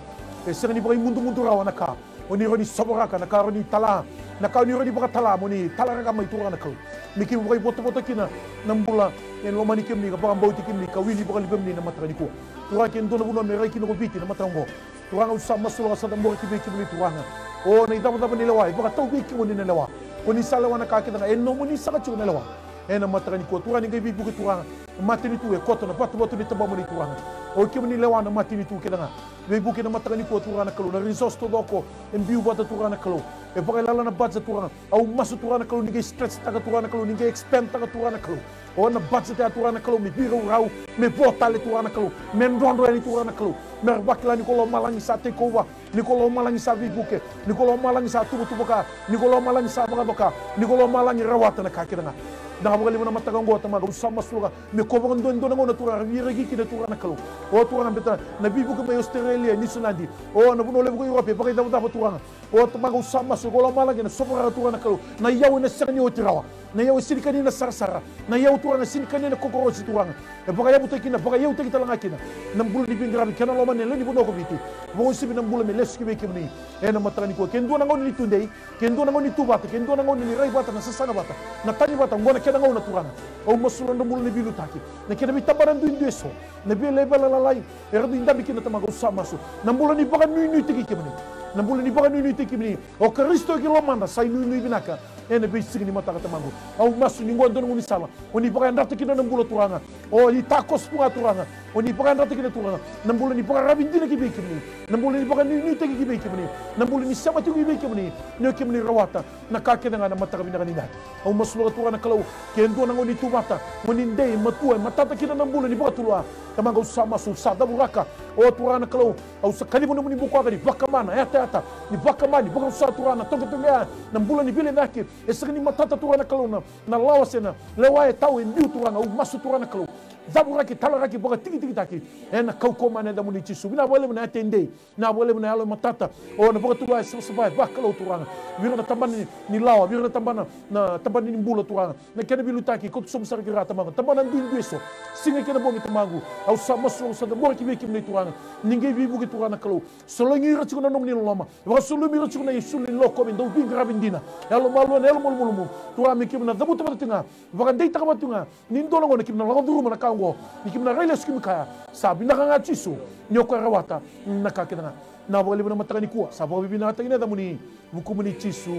sini baka mundu rawa na ka oni roni soboraka na ka roni tala na ka ni roni baka tala muni tala ka mai turana kalo miki baka boto kina na mbula en lo mani kemni ka baka mbauti kemni ka wili baka libemni na matrani ko turana ke ndo na buno me reki no biti na matrango turanga usama sula sa tambor ki beki beli turanga o na idaba ni lewa baka tau beki woni na lewa oni sala wana ka kita en no muni saka chu na lewa na matrani ko turanga ngai bibu ki turanga matini tu e koto na patu ni taba muni turanga o ki muni lewa na matini tu kedanga bibu ki na matrani ko turanga kalu na resource to doko en biu bata turanga kalu e baka lala na budget turanga au masu turanga kalu ni stretch taga turanga kalu ni expand taga turanga kalu o na budget ya turana kalau mi biro rau me botale turana kalau me ndondo ni turana kalau me bakla ni kolo malangi sa te kowa ni kolo malangi sa bibuke ni kolo malangi sa tubu ka ni kolo malangi sa baka ni kolo malangi rawata na kakiranga na bali na mataga ngota maga usama suga me ko ndo na turana wiregi ki na turana kalau o turana beta na bibuke me Australia ni sunadi o na buno lebu Europe baka da turana o tamaga usama suga kolo malangi na sobra turana kalau na yawo na sani o tirawa na yawo silikani na sarsara na yawo turanga silikani na kokorosi turanga e baka yabu tekina baka yawo tekita langa kina nam bulu di pingrabi kana lo mane le ni bono ko biti bo sibi nam bulu me leski be kimni e na matani ko kendo na ngoni tundei kendo na ngoni tubata kendo na ngoni ni rai bata na sasana bata na tani bata ngona kena ngona turanga o masura na bulu ni bilu taki na kena bitabaran du indeso na bi le bala lalai e radu indabi kina tamaga usama su nam bulu ni baka nui teki kimni nam bulu ni baka nui teki kimni o Kristo ki lo manda sai nui binaka ene be signi mata kata mangu au masu ni ngondo ngoni sala oni baka ndata kina nambulo turanga o i takos punga turanga oni baka ndata kina turanga nambulo ni baka rabindina ki be kimni nambulo ni baka ni teki ki be kimni nambulo ni sama ki be kimni no kimni rawata na ka kena na mata kabina kanina au masu lo turanga kalau kendo na ngoni tumata ngoni ndei matua matata kina nambulo ni baka tulwa tamanga usama su sada buraka o turanga kalau au sakali bono ni buko akadi baka mana eta ni baka mani baka usa turanga tonga tonga nambulo ni bile naki esegni matata turana kalau na lawa sena lewa e tau en biu turana u masu turana kalau zabu raki tala raki boga tiki taki ena kau komane da muni chisu bina boleh na atende na boleh na alo matata o na boga tuwa sebai ba kalau turana vira na tambani ni lawa vira na tambana na tambani ni mbula turana na kena bilu taki ko som sar gira tamanga tambana ndin dueso singa kena bongi tamangu au sama so sa da boga kibeki mni turana ninge bibu ki turana kalau solongi rati kuna nomni loma wa solumi rati kuna yisuli loko bindo bingra bindina alo malu na elo mulmu tuwa mi kimna dabu tabatinga wa ndei takabatunga ni ndolo ngona kimna lawa duru na kango ni kimna rele skimka sabi na kanga chisu nyoko rawata na kakena na bole bina matani kuwa sabo bibina tagina da muni mukumuni chisu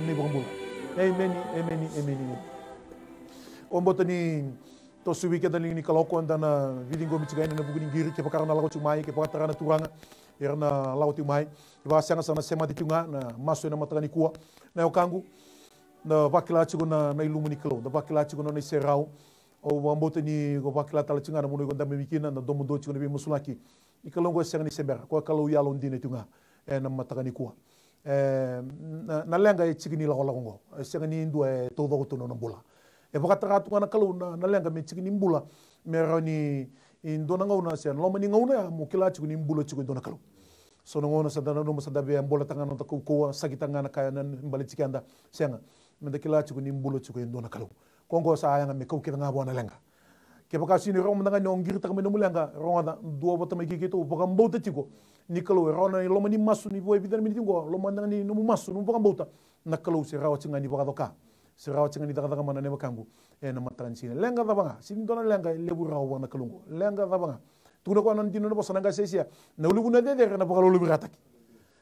ni bombo amen ombotani to suwi ke daling ni kaloko andana vidingo michigaina na buguni giri ke pakarana lago chumai ke pakarana turanga erna lago chumai wa sanga sana sema ditunga na maso na matani kuwa na yokangu na vakila chigo na ilumuni kalo na vakila chigo na serau o wambote ni go vakila tala chinga na muno go ndame mikina na domundo chigo na bi musulaki ikalongo sanga ni sembera ko kalo yalo ndine tunga na matakani kuwa na lenga e chigini la golongo sanga ni ndue to do to no mbula e vakatara tunga na kalo na lenga me chigini mbula me rani indona ngona sen lomani ngona mo kila chigo ni mbula chigo ndona kalo so ngona sadana no sadabe mbola tangana ta ko sagitanga na kaya nan mbali chikanda senga menda kila chigo ni mbula chigo ndona kalo kongo sa ayanga me ko kira ngabo na lenga ke baka sini rom ndanga no ngir ta me no mulenga ronga duo bota me kiketo baka mbota chigo ni kalo rona ni lomani masu ni boy bidan mi tingo lomanda ni no masu no baka mbota na kalo se rawa chinga ni baka doka se rawa chinga ni daga mana ne makangu e na matran sini lenga da banga sini dona lenga lebu rawa na kalungo lenga da banga tuno ko nan dino no bosa nga sesia na lubu na de na baka lubu rataki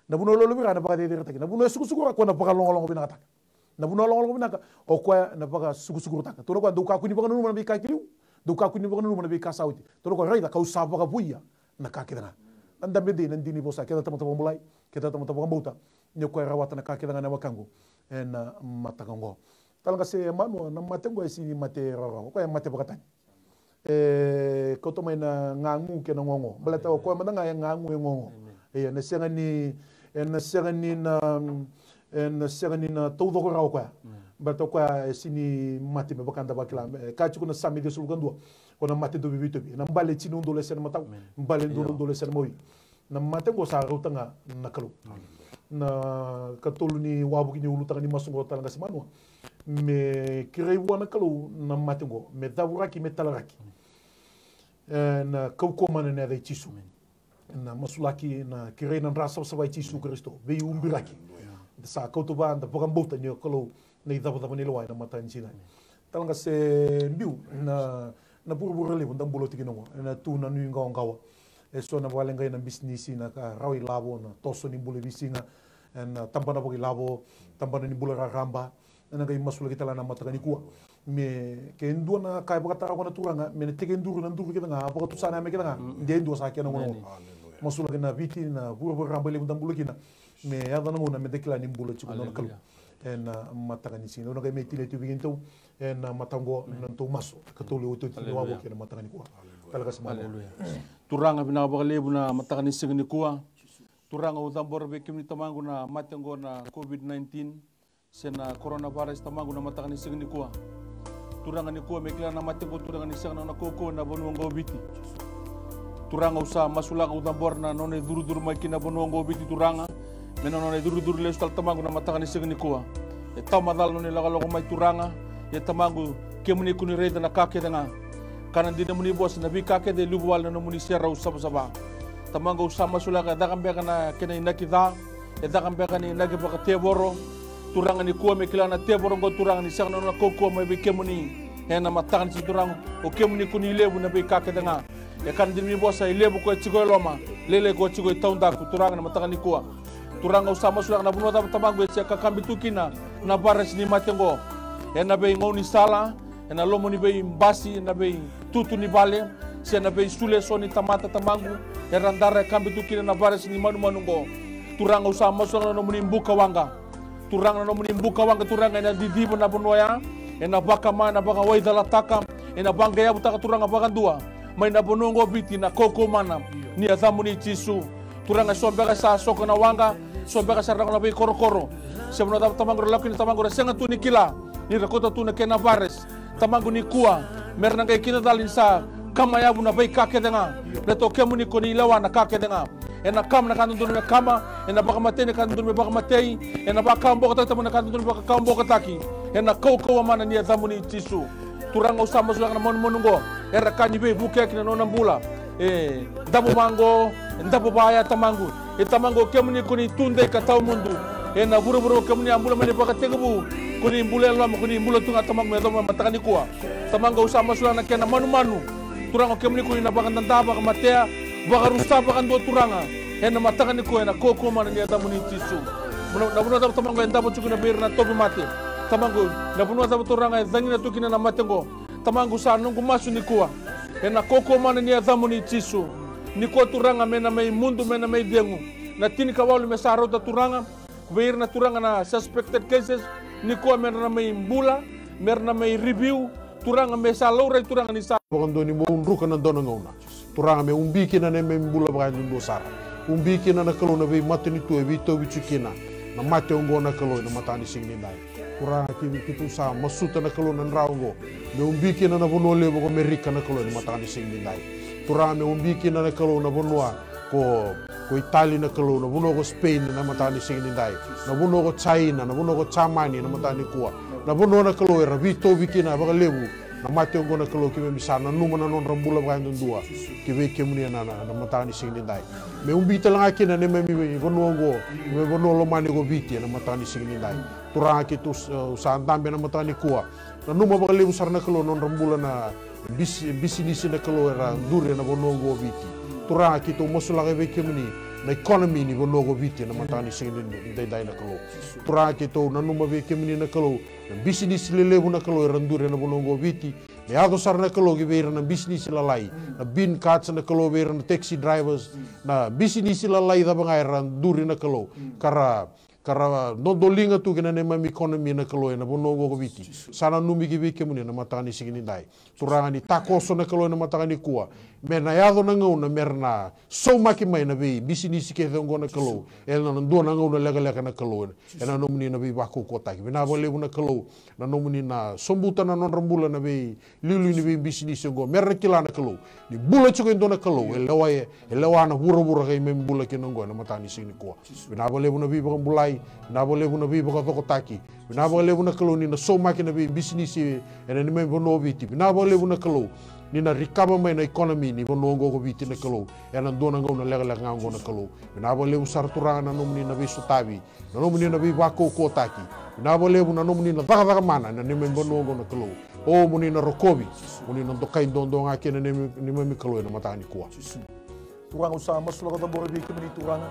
na buno lolo bira na baka de taki na buno suku ko na baka longo bina taka na buno longo bina ka o ko na baka suku taka to ko duka kuni baka numa na bika kiliu duka kuni baka numa na bika sauti to ko raida ka usapa ka buia na ka kidanga anda bede nan dini bosa kita tamo mulai kita tamo bauta nyo ko rawata na ka kidanga na wakango en matakango talanga se manu na matengo esi mate roro ko ya mate baka tani ko to mai na ngangu ke na ngongo balata ko ma nga ngangu e ngongo e na serani na todo ko raw ko balata ko sini mate me bakanda bakla ka ci ko na sami de sul gandua ko na mate do bibito bi na mbale ci ndo le sen mataw mbale ndo le sen moy na mate go sa rutanga na kalu na katolu ni wabu ki ni ulutanga ni masungo talanga se manua me kirei wana kalu na mate go me davuraki me talaraki na kauko mana na dai tisu na masulaki na kirei na rasa sa vai tisu Kristo be umbiraki sa kauto ba da bogambota ni kalu na dava ni loai na mata ni sina talanga se mbiu na buru le bunda bolo tikino na tu na nu ngawa e so na wale ngai na business na ka rawi labo na toso ni bule bisinga na tambana bogi labo tambana ni bule ramba na ngai masula kita na mata ni kuwa me ke ndu na kai baka tara kona turanga me teke nduru na nduru kita nga baka tusana me kita nga de ndu sa kena ngono masula kena viti na buru ramba le bunda bulu kina me ya dana ngona me dekla ni bulu chuko na kalu en mata ni sino na kai me tile tu biginto en matango na to maso katolo to ni wabo kena mata ni kuwa talaga semua haleluya turanga bina bakalebu na mata ni signi kuwa turanga utambor be kimni tamangu na matango na COVID-19 sena coronavirus tamangu na mata ni signi kuwa turanga ni kuwa mekla na matango turanga ni signa na koko na bonongo biti turanga usa masulaka utambor na none duru makina bonongo biti turanga mena none duru le stal tamangu na mata ni signi kuwa e tamadal none lagalo mai turanga e tamangu kemuni kuni reda na kake dengan kanan dina muni bos na bika ke de lubual na muni sera usaba saba tamanga usama sulaka dakam beka na kena inakita e dakam beka ni nagi baka teboro turanga ni kuwa me kilana teboro go turanga ni sakna na koko me be kemuni he na matakan si turanga o kemuni kuni lebu na bika ke denga e kan dini bos ai lebu ko chigo loma lele ko chigo taunda ku turanga na matakan ni kuwa turanga usama sulaka na buno tamanga be ka kambitukina na baras ni matengo e na be ngoni sala na lomo ni bei mbasi na bei tutu ni bale se na bei sule so ni tamata tamangu e randara kambi tukina na bares ni manu manungo turanga usa maso no muni mbuka wanga turanga no muni mbuka wanga turanga na didibo na bonoya e na baka mana baka waida lataka e na banga ya butaka turanga baka dua mai na bonongo biti na koko mana ni athamuni tisu turanga so baka sa soko na wanga so baka sa na bei korokoro se bono tamangu lakini tamangu senga tu ni kila ni rakota tu na kena bares tamangu ni kuwa merna kay kita dalin sa kamayabu na bay kake denga neto kemu ni koni lawa na kake denga ena kam na kanun na kama ena baka matei na kanun baka matei ena baka kambo kata tamu na kanun baka kambo kataki ena kau mana ni adamu ni tisu turanga usama sulak na monungo era kani be buke kina nona mbula dabu mango dabu baya tamangu tamangu kemu ni koni tunde katau mundu ena buru kemu ni ambula mani baka tegebu kuni mbule lama kuni mbula tunga tamang me doma matakani kuwa tamanga usama sulana kena manu turanga kemni kuni na baka ndaba ka matea baka rusta baka ndo turanga ena matakani kuwa na koko mana ni adamu ni tisu na buno daba tamanga ndaba chukuna bir na tobi mate tamangu na buno daba turanga zangina tukina na matengo tamangu sa nungu masu ni kuwa ena koko mana ni adamu ni tisu ni ko turanga mena mai mundu mena mai dengu na tini kawalu me sarota turanga bir na turanga na suspected cases ni ko merna may mbula merna may review turanga me sa lore turanga ni sa bakando ni mo unruka na dona ngona turanga me umbiki na me mbula baka ndo sara umbiki na kalo na be matini tu evito bichukina na mate ngona kalo na matani singni dai turanga kitu sa masuta na kalo na raungo me umbiki na bonole bako merika na kalo na matani singni dai turanga me umbiki na kalo na bonwa ko Italia na kalo na buno ko Spain na matani singni dai na buno ko China na buno ko Chamani na matani kuwa na buno na kalo era vito vikina baka lebu na mate ngona kalo kime misana numa na non rambula baka ndua kibe kemuni na matani singni dai me umbita lang akina ne me bono ngo me bono lo mani go viti na matani singni dai turanga kitu usa ndambe na matani kuwa na numa baka lebu sarna kalo non rambula na bisinisi na kalo era dure na bono ngo viti turanga kitu mosulake be kemuni na economy ni vono go viti na matani singin dai na kalau tura ke to na numa ve kemini na kalau na business lelebu na kalau randure na vono go viti me ado sar na kalau ge vera na business lalai na bin carts na kalau vera na taxi drivers na business lalai da bangai randure na kalau kara no dolinga tu kena nema economy na kalau na vono go viti sana numi ge ve kemini na matani singin dai tura ni takoso na kalau na matani kuwa me na yado na ngau na merna so maki mai na be business ke thongo na kalau ela na ndo na ngau na lega na kalau ena no muni na be bako kota ki na vole na kalau na no muni na sombuta na non rambula na be lilu ni be business ngo merna kila na kalau ni bula chuko ndo na kalau ele wa na hura kai mem bula ke ngo na matani sini ko na vole na be bako bulai na vole na be bako kota ki na vole na kalau ni na so maki na be business ena ni mem no viti na vole na kalau ni na recover mai na economy ni vono go go viti na kalau ena dona ngau na lega ngau na kalau na vole usar turana no muni na visu tavi na no muni na vi wako ko taki na vole na no muni na daga mana na ni men vono go na kalau o muni na rokobi muni na dokai dondo ngake na ni me kalau na matani ko turang usa masula ka bore bi kemini turang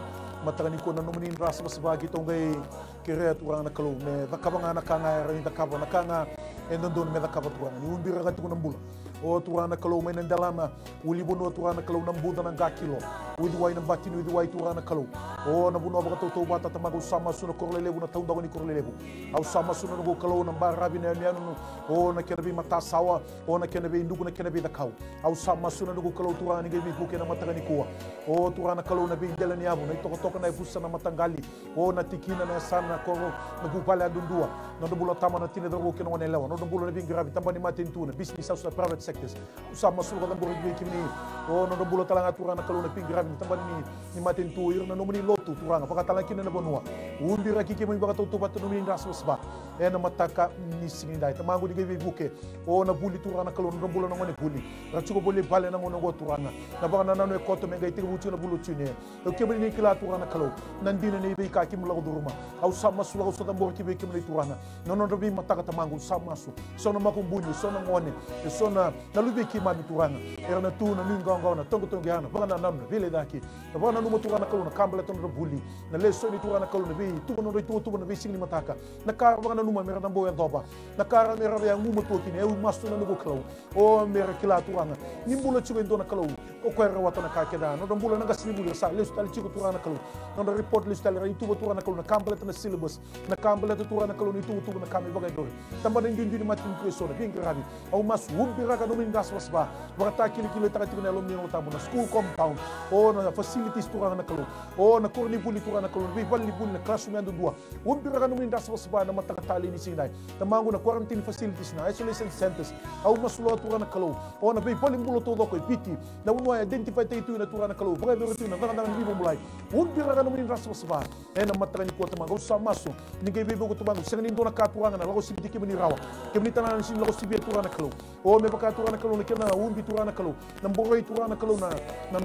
matani ko na no muni rasa basbagi tongai kere turang na kalau me dakabanga na kanga rin dakaba na kanga endon me dakaba turang ni umbira ka tukuna mbula o turana kalau mai nan dalama uli bono turana kalau nam buda nan gakilo udi wai nan batini udi wai turana kalau o na buno ba to bata tamago sama suna korlele bu na tau dawani korlele bu au sama suna go kalau nan ba rabi na mianu o na kenabi mata sawa o na kenabi ndugu na kenabi da kau au sama suna go kalau turana ngi bu ke na matagani ko o turana kalau na bi delani abu na to na fusa na matangali o na tikina na sana ko na gu pala dundua na do bulo tama na tine do ke no ne lawa no do bulo na bi gravi tambani matin tu na business house na private sectors usama sulo ka bori kimi o no do bulo talanga turana kalau na pingravi tambani ni matin tu ir na no muni lotu turanga pakatala kina na bonua umbira kiki mo baka to batu no mi ndas wasba e na mataka ni singinda tamangu di gevi buke o na buli turana kalau no bulo no ngone buli rachugo boli bale na ngono go turanga na baka na no ekoto me ngai tigu na bulu tune o kebri ni kila turana kalau nandina ni be ka kim lago duruma au sama sulo so tambor kibe kim ni turana no no do bi mataka tamangu sama su so no makumbunyi so no ngone so na lubi ki mami turanga era na tu na ninga na tongo yana bana na vile daki na bana no turana kalau na kambala ton do buli na leso ni turana kalau na bi tu no tu na bi singni mataka na ka bana no mera na boya doba na ka mera ya ngumo to kini e mastu na no kalau o mera kila turanga nimbula chigo ndo na kalau o ko era wata na ka keda no do bula na gasni bula sa leso tal chigo turana kalau no report leso tal itu turana kalau na kambala na syllabus na kambala turana kalau ni tu na kami bagay do tamba na ngi matin preso na bingi rabi au mas wumbira ka no min gas wasba wakata kili takati na lomni no tabu na school compound o na facilities turanga na kalau o na korni buli turanga na kalau bi bali buli na classroom ando dua wumbira ka no min gas wasba na matakatali ni sinai tamangu na quarantine facilities na isolation centers au maslo turanga na kalau o na bi bali mulo to do ko piti na uno identify tu na turanga na kalau bagay do tu na ngana ni mulai wumbira ka no min gas wasba e na matakani ko tamangu sa maso ni ge bi ko tamangu sengni ndo na ka turanga na lago sibiti ke ni rawa ke ni tanan sin lago sibi turanga na kalau o me baka turanga na kalau na umbi turana kalau namboroi turana kalau na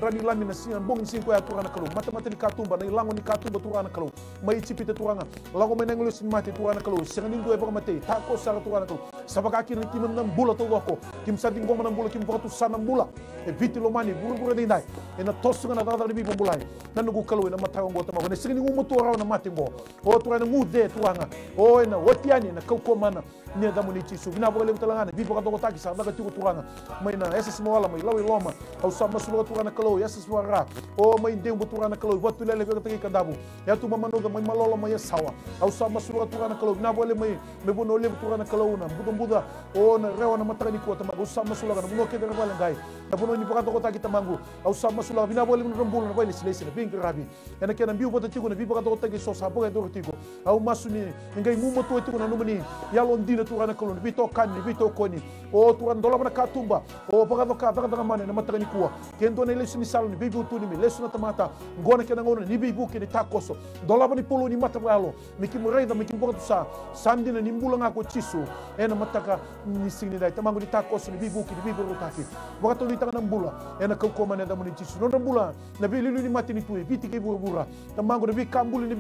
rani lami na singa bong sinko ya turana kalau mata ni katumba na ilango ni katumba turana kalau mai cipita turanga lago menenglo sin mati turana kalau sengni do e baka mate tako sara turana kalau sabaka kini kim nan bula to wako kim sading goma nan bula kim baka tu sana bula e vitilo mani buru de ndai e na tosunga na dada bi bombulai na nugu kalau na mata ngo tama ne sengni ngumo turana na mati ngo o turana ngude turanga o na wotiani na kauko mana ne da muni tisu na bole mtalanga bi baka to taki sa na tu turanga mai na essa semua mai lawi loma au sama sulu turana kalau essa semua ra o mai deu turana kalau watu lele ka taki kadabu ya tu mama no mai malolo mai sawa au sama sulu turana kalau na bole mai me bono le turana kalau na buda o na rewa na matani ko tama au sama sulu ka no ke de bale ngai na bono ni baka to taki tamangu au sama sulu bina bole no rombul na bole silesi na bingi rabi ena ke na biu bota tigo na bi baka to taki so sa boga do tigo au masuni ngai mumo to tigo na numani ya londina turana kalau bi to kan bi to koni o turana dola na katumba o baka daga mane na matagani kuwa kendo na lesu ni saloni bibu tu ni lesu na tamata ngona ke na ngona ni bibu ke ni takoso dolaba ni polo ni matagalo mikimu reida mikimu baka tu sa sandi na nimbula ngako chisu ena mataka ni singni dai tamangu ni takoso ni bibu rotaki baka to ni tanga mbula ena kauko mane da muni chisu no mbula na bililu ni matini tu biti ke bura tamangu ni bi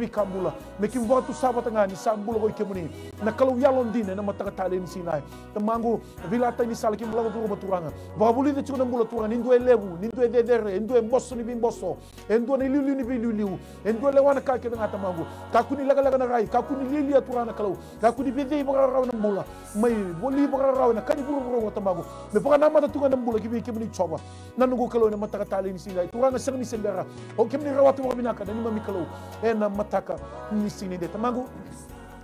kambula mikimu baka tu sabata ngani sambula ko ikemuni na kalau yalon dine na matakatali ni sinai tamangu vilata ni salaki mlago turu maturanga babuli de chuna mbula turanga nindu elevu nindu dedere nindu embosso ni bimbosso endo ni liu ni biliu endo lewana ka ke ngata mangu kakuni laga na rai kakuni lili aturana kalau kakuni bede bora na mbula mai boli bora na kani buru tamangu me bora na mata tunga na mbula kibi kemni choba nanungu kalau na matakatali ni sinai turanga sang ni sembera o kemni rawatu mo binaka na ni mami kalau na mataka ni sini de tamangu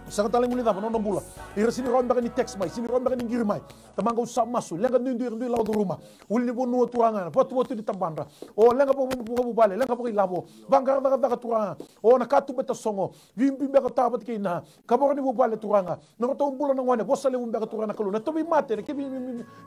Saka talang muli tapa nono bula. Ira sini ron baka ni text mai, sini ron baka ni ngiri mai. Tamanga usap masu, lenga ndu lau do rumah. Uli ni bonu turanga, potu di tambandra. O lenga po bale, lenga po ilabo. Bangara daga turanga. O na katu beta songo. Vimbi baka tabat ke ina. Kabora ni bale turanga. Noro to bula na ngwane, bosa le baka turanga kalu. Na tobi mate,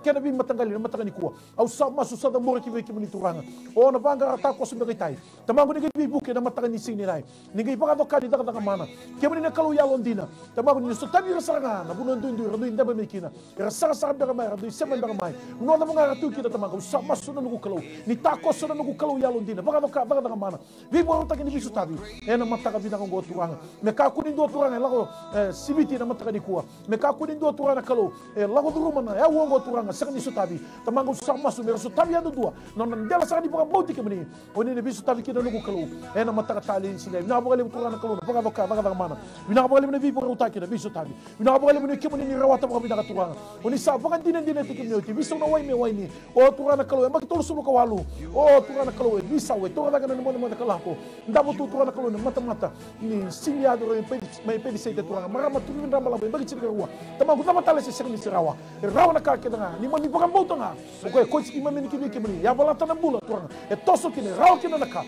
kena bi matangali, na matangani kuwa. Au usap masu sada mora kiwe ni turanga. O na bangara tako sumbe tai. Tamangu ni gibi buke na matangani sini nai. Ni gibi baka dokadi daga mana. Kemani na kalu yalondina. Tamago ni sotani rasanga na buno ndu randu indaba mekina rasanga sanga bega mai randu sema bega mai no na mga ratu kita tamago sama suna nugu kalau ni tako suna nugu kalau yalo ndina baga daga mana vi bo ta kini bisu tabi ena mata ka bina ngo turanga me ka kuni ndo turanga lago sibiti na mata ka di kuwa me ka kuni ndo turanga kalau lago duruma na ya wo turanga sanga ni sutabi tamago sama su me sutabi ando dua no na ndela sanga di baga bauti ke meni oni ne bisu tabi kita nugu kalau ena mata ka tali sile na baga le turanga kalau baga daga mana bina baga le vi utaki na biso tabi bina bale mun kemo ni rawata ko bina turanga oni sa baka dinen tikim ni biso na wai me wai ni o turanga kalo e makitolo sumo ko walu o turanga kalo e bisa we turanga na mo na kala ko ndabo turanga kalo mata ni siliado re mai pedi seite turanga marama tu ndamba la bagi chiri ruwa tama ko tama tale se sekni sirawa rawa na ka ke nga ni mami baka bauta nga ko ko ci mami ni kimi ya bala tan bula turanga e toso kini rawa kini na ka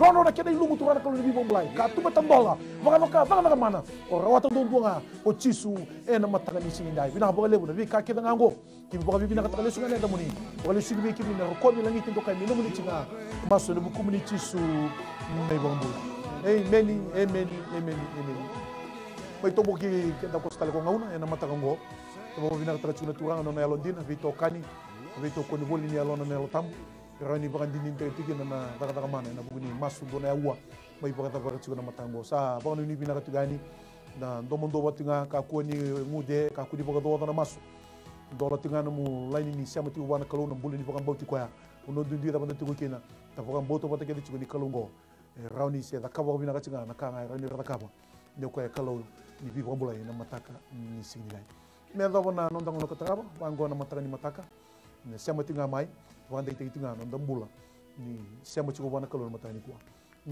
rono na kene lumu turanga kalo ni bomblai ka tu batambola baka na mana o rawata donga o chisu na mataka ni sini dai bina bole buna vi ka ke ngango ki baka bina ka takale sunga da muni wala sini bi ki bina ko mi langi tindo kai mi muni tinga maso le buku muni chisu mai bombu amen pai to boki ke da kostale ko ngauna na mataka ngo to bina ka takachuna turanga no na londina vi to kani vi to ko ni boli ni alona na lotam rani baka dinin te tigina na daga mana na buguni masu do na uwa mai baka takachuna matango sa baka ni bina ka tugani na domondo watinga ka kuani ngude ka kudi baga do na masu do latinga mu laini ni sama ti wana kalona bulini baga bauti ko ya uno dundi da banda ti kina ta baga boto bata ke ti kalongo rauni se da kabo bina ka tinga na ka ngai rani ra kabo ne ko ya kalo ni bi baga bulai na mataka ni sinilai me da wana non dango ka traba bango na mataka ni mataka ne sama tinga mai wanda ti tinga non dambula ni sama ti ko wana kalona mataka ni ko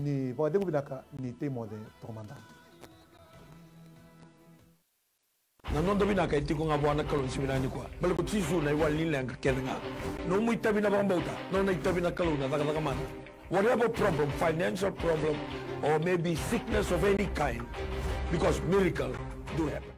ni baga de binaka ni temo de tomanda na non dobina ka itiko nga bwana kalon siminani kwa bale ko tsisu na iwa linlang kelenga no mu itabi na bambauta no na itabi na kalon na daga mana whatever problem, financial problem or maybe sickness of any kind, because miracle do happen.